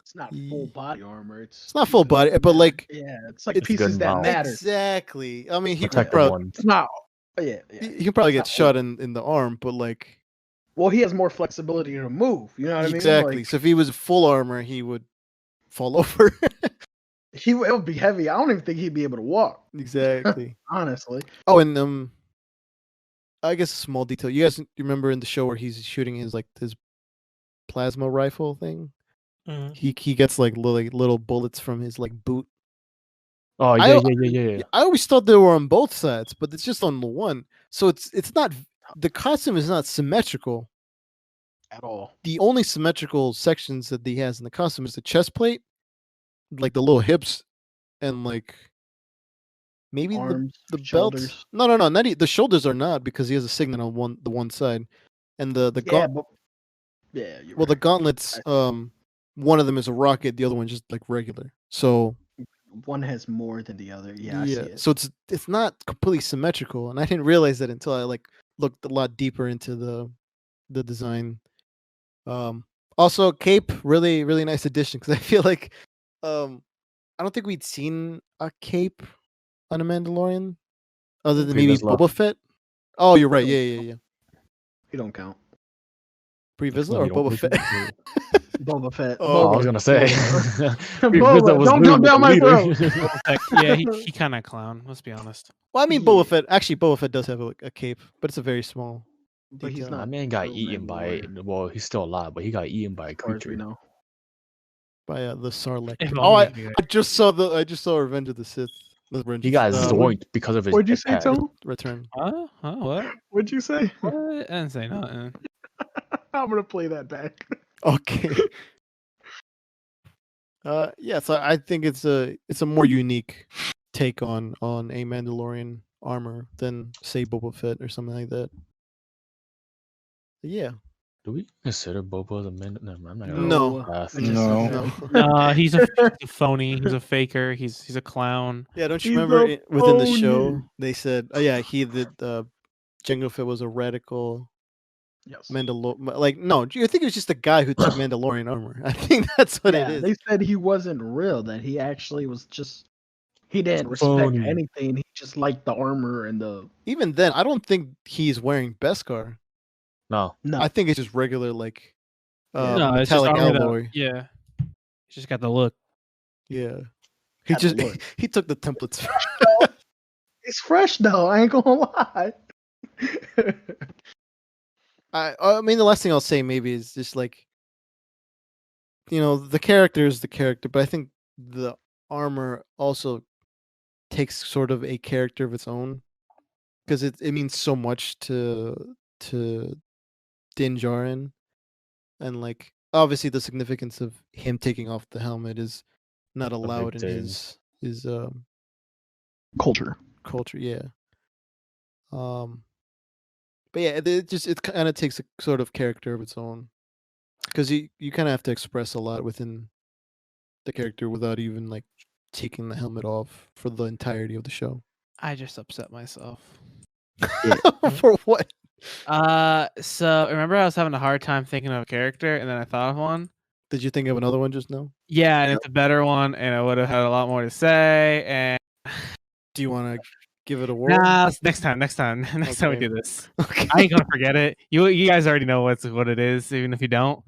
It's not full body armor. It's It's not full pieces body, that but matter. like yeah, it's like It's good pieces that amount. matter. exactly. I mean, he could Protective probably one. It's not. Yeah, he can probably get not shot full. in the arm, but like Well, he has more flexibility to move. You know what exactly. I mean? Like, So if he was full armor, he would fall over. it would be heavy. I don't even think he'd be able to walk. Exactly. Honestly. Oh, and I guess a small detail. You guys remember in the show where he's shooting his plasma rifle thing? Mhm. He gets like little bullets from his like boot. Oh I- yeah. I always thought they were on both sides, but it's just on the one. So it's not the costume is not symmetrical. At all. The only symmetrical sections that he has in the costume is the chest plate, like the little hips, and like maybe Arms, the belt. shoulders. No, not the shoulders are not because he has a signet on the one side, and the Yeah, but you're well the right. gauntlets one of them is a rocket, the other one just like regular. So One has more than the other. Yeah, I see it. so it's not completely symmetrical, and I didn't realize that until I like looked a lot deeper into the design. Also cape, really nice addition because I feel like I don't think we'd seen a cape on a Mandalorian other than Pre maybe Vizsla. Boba Fett. Oh, you're right. Yeah. You don't count. Pre Vizsla No, or you don't- Boba Fett? Boba Fett. Oh, I was gonna say. Pre Boba, Vizsla was don't literally come down the my leader. throat. Heck, yeah, he kind of clown. Let's be honest. Well, I mean, Yeah. Boba Fett. Actually, Boba Fett does have a cape, but it's a very small. But he's detail. not. That man got true eaten by. Mandalorian, Well, he's still alive, but he got eaten by a as far as we creature. know. By the Sarlacc. If Oh, I, only he- I just saw Revenge of the Sith. He got uh, zoinked because of his. What'd you say, jetpack. Tom? Return. Huh? What? What'd you say? What? I didn't say nothing. I'm gonna play that back. Okay. Yeah, so I think it's a more unique take on a Mandalorian armor than say Boba Fett or something like that. Yeah. Do we consider Boba the man? No, I'm not gonna. No. Uh, I just No. said that. No. He's a phony. He's a faker. He's a clown. Yeah, don't you He's remember a within the show phony. they said, "Oh yeah, he did Jango Fett was a radical Yes. Like no, I think it was just a guy who took Mandalorian armor. I think that's what Yeah, it is. they said he wasn't real. That he actually was just. He didn't respect Phony. anything. He just liked the armor and the. Even then, I don't think he's wearing Beskar. No. No, I think it's just regular like No, it's just metallic armor that- alloy. yeah. He's just got the look. Yeah. He Got the just look. he took the templates. it's fresh though. I ain't gonna lie. I mean, the last thing I'll say maybe is just like, the character is the character, but I think the armor also takes sort of a character of its own because it means so much to Din Djarin, and like obviously the significance of him taking off the helmet is not allowed in Din. his Culture. culture. Yeah. But yeah, it kind of takes a sort of character of its own because you kind of have to express a lot within the character without even like taking the helmet off for the entirety of the show. I just upset myself. For what? So remember I was having a hard time thinking of a character, and then I thought of one. Did you think of another one just now? Yeah, and it's a better one, and I would have had a lot more to say. And Do you want to give it a whirl? nah, next time we Okay. do this. Okay. I ain't gonna forget it. You guys already know what it is, even if you don't.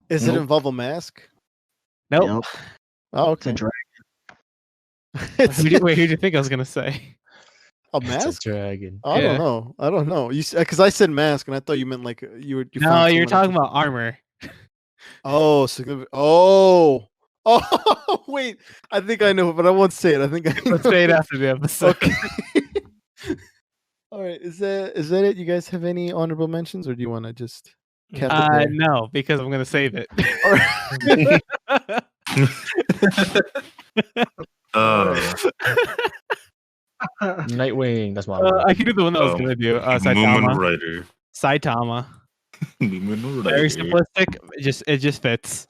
Is it Nope. involve a mask? Nope. Oh, It's a okay. drag. Who'd you think I was gonna say? A It's mask? a dragon. I Yeah. don't know. You because I said mask and I thought you meant like you were. You No, found you're someone talking about armor. Oh, significant. Oh, wait. I think I know, but I won't say it. I think I Let's know. say it after the episode. Okay. All right. Is that it? You guys have any honorable mentions, or do you want to just cap it there? No, because I'm gonna save it. All right. Nightwing. That's my. I can do the one that I was Oh, gonna do. Moomin Saitama. Rider. Saitama. Moomin Very Rider. simplistic. It just fits.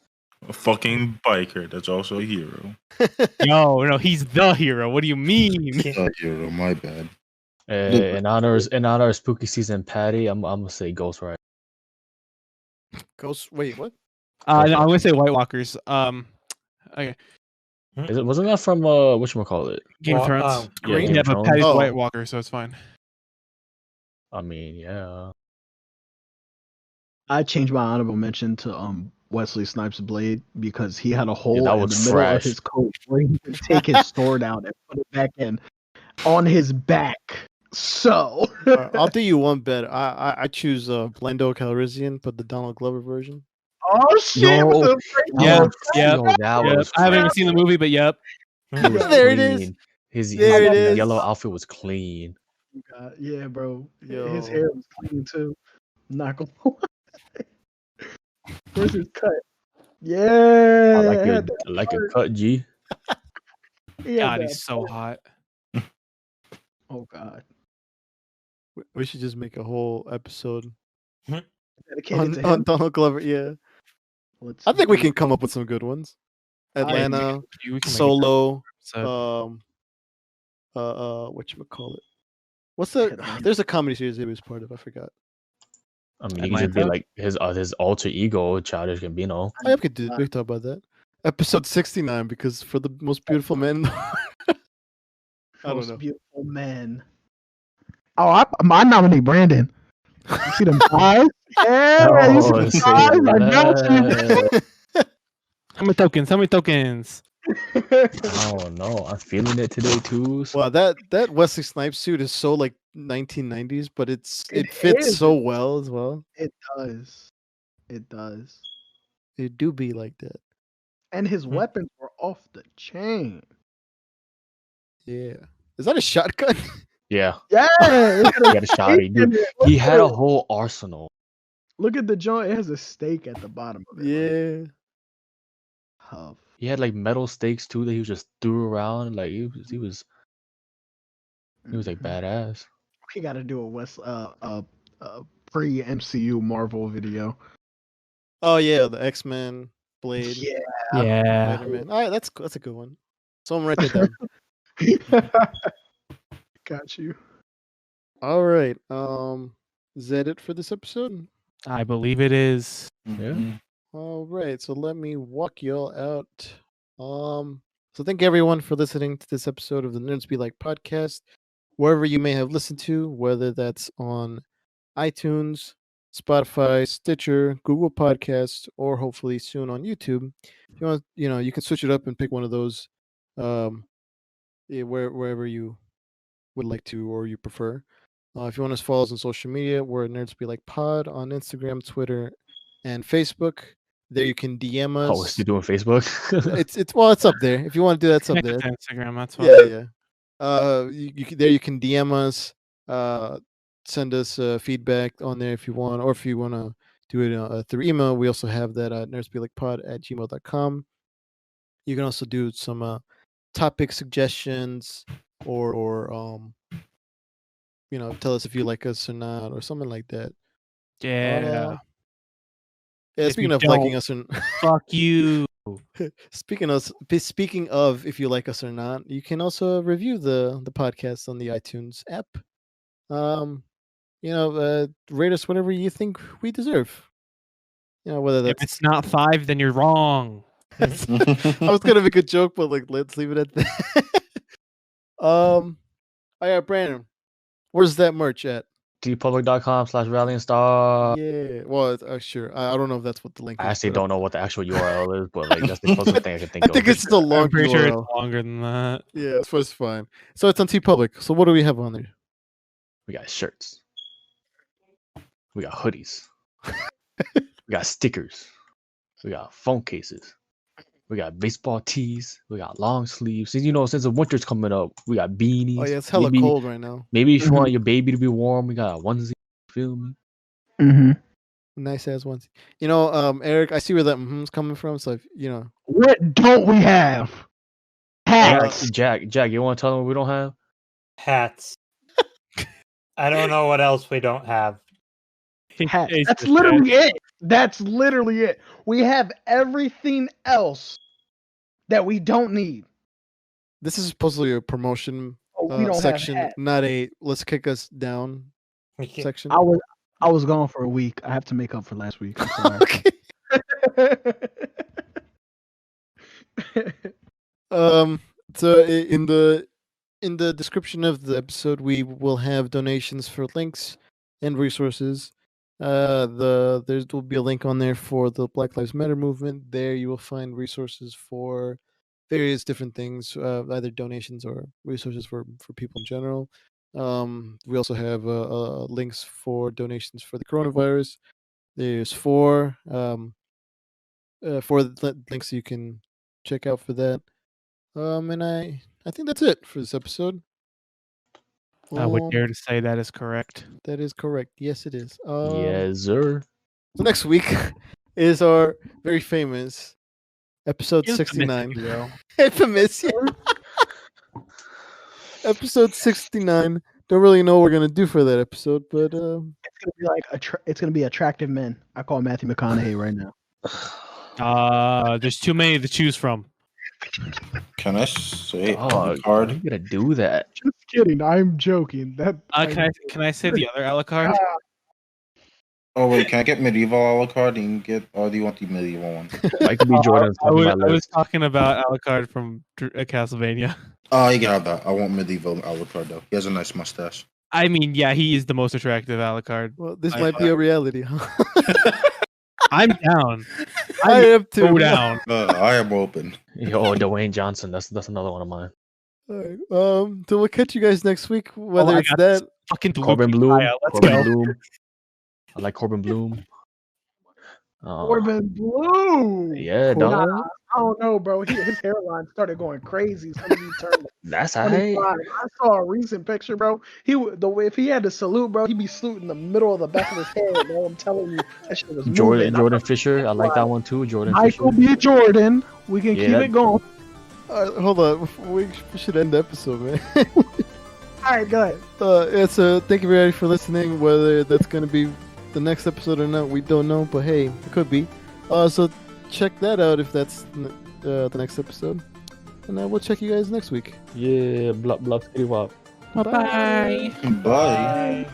A fucking biker that's also a hero. No, he's the hero. What do you mean? Oh, hero, my bad. In honor of spooky season, Patty. I'm gonna say Ghost Rider. Ghost. Wait, what? No, I'm gonna say White Walkers. Okay, Wasn't that from whatchamacallit? Game of Well, Thrones. Yeah, Game Yeah, of but Thrones. Patty's a Oh. White Walker, so it's fine. I mean, yeah. I changed my honorable mention to Wesley Snipes' blade because he had a hole that in was the middle trash. of his coat where he could take his sword out and put it back in on his back. So All right, I'll do you one bet. I choose Blando Calrissian, but the Donald Glover version. Oh shit! With Yo, the Yeah, was- yeah, yo, that yep. was I haven't even crazy. seen the movie, but yep. It was There it is. clean. His There it is. yellow outfit was clean. Yeah, bro. His Yo. hair was clean too. I'm not gonna lie. Where's his cut? Yeah. I like it your had that I like your part. cut, G. He had God, that he's so part. hot. Oh god. We should just make a whole episode Dedicated to on him. Donald Glover. Yeah, Let's I think we do can come up with some good ones. Atlanta, We can make Solo, so whatchamacallit? What's the? Atlanta. There's a comedy series he was part of. I forgot. I mean, he could just be Atlanta? like his alter ego, Childish Gambino. Oh, yeah, we could talk about that. Episode 69, because for the most beautiful men. I don't Most know. beautiful man. Oh, I nominate Brandon. You see them eyes? Yeah, you see Oh, them say eyes? I got you. less. How many tokens? How many tokens? Oh no, I'm feeling it today too. So Wow, that Wesley Snipes suit is so like 1990s, but it It fits is. so well as well. It does. It does. It do be like that. And his weapons were off the chain. Yeah. Is that a shotgun? yeah, Yeah. Look he got a shot. He had a whole arsenal. Look at the joint. It has a stake at the bottom of it. Yeah. Huff. He had like metal stakes too that he just threw around. Like he was like badass. We got to do a pre MCU Marvel video. Oh yeah, the X-Men, Blade, Yeah. Yeah. Spider-Man. All right, that's a good one. Someone write that down. Got you. All right. Is that it for this episode? I believe it is. Yeah. All right, so let me walk y'all out. So thank everyone for listening to this episode of the Nerds Be Like podcast, wherever you may have listened to, whether that's on iTunes, Spotify, Stitcher, Google Podcasts, or hopefully soon on YouTube. If you want, you can switch it up and pick one of those, wherever you would like to or you prefer. If you want to follow us on social media, we're Nerds Be Like Pod on Instagram, Twitter, and Facebook. There you can DM us. Oh, is he doing Facebook? It's up there. If you want to do that, it's up Connect there. to Instagram. That's why. Yeah. There you can DM us. Send us feedback on there if you want, or if you want to do it through email. We also have that at nerdsbelakepod@gmail.com. You can also do some topic suggestions or tell us if you like us or not, or something like that. Yeah. Yeah, If speaking you of liking don't- us or Fuck you. speaking of if you like us or not, you can also review the podcast on the iTunes app. Rate us whatever you think we deserve. Whether If that's it's not 5, then you're wrong. I was gonna make a joke, but like let's leave it at that. Oh yeah, Brandon, where's that merch at? tpublic.com/rallying-star. Yeah, well, sure. I don't know if that's what the link. I is, actually but, don't know what the actual URL is, but like that's the closest thing I can think I of. think it's just a long I'm pretty sure URL. it's longer than that. Yeah, it's fine. So it's on TeePublic. So what do we have on there? We got shirts. We got hoodies. We got stickers. We got phone cases. We got baseball tees. We got long sleeves. Since the winter's coming up, we got beanies. Oh yeah, it's hella maybe, cold right now. Maybe if you want your baby to be warm, we got a onesie. Feel me? Mm-hmm. Nice ass ones. Eric, I see where that is coming from. So What don't we have? Hats. Jack, you want to tell them what we don't have? Hats. I don't know what else we don't have. Hats. It's That's just literally it. That's literally it. We have everything else that we don't need. this is supposedly a promotion Oh, we don't section, have hats. not a let's kick us down section. I was gone for a week. I have to make up for last week. I'm sorry. Okay. So in the description of the episode, we will have donations for links and resources. There will be a link on there for the Black Lives Matter movement. There you will find resources for various different things, either donations or resources for people in general. We also have links for donations for the coronavirus. There's 4. for the links you can check out for that. And I think that's it for this episode. I would Um, dare to say that is correct. That is correct. Yes, it is. Yes, sir. So next week is our very famous episode Infamous, 69. if you will. Infamous. Yeah. Episode 69. Don't really know what we're gonna do for that episode, but It's gonna be like it's gonna be attractive men. I call Matthew McConaughey right now. There's too many to choose from. Can I say Oh, how you card? gonna do that? Just kidding. I'm joking. That Can I say the other Alucard? Oh wait, can I get medieval Alucard and get? Or do you want the medieval one? Michael B. Jordan's I top of my was list. talking about Alucard from Castlevania. Oh, you can have that. I want medieval Alucard though. He has a nice mustache. I mean, yeah, he is the most attractive Alucard. well, this I- might be a reality, huh? I'm down. I am too. Go down. I am open. Yo, Dwayne Johnson. That's another one of mine. All right. So we'll catch you guys next week. Whether I it's got that, Fucking Corbin Luke Bloom. Kyle, Let's Corbin go. Bloom. I like Corbin Bloom. Corbin Blue. Yeah, Corbin- dog. I don't know, bro. His hairline started going crazy. Some of you turned That's 25. alright. I saw a recent picture, bro. If he had to salute, bro, he'd be saluting the middle of the back of his head, bro. I'm telling you, that shit was moving. Jordan Fisher. I like that one too. Jordan Michael Fisher. B. Jordan. We can Yeah, keep that- it going. hold on, we should end the episode, man. All right, go ahead. Yeah, so thank you everybody for listening. Whether that's gonna be the next episode or not, we don't know, but hey, it could be. So check that out if that's the next episode, and we'll check you guys next week. Yeah, blah blah skitty wop. Bye. Bye.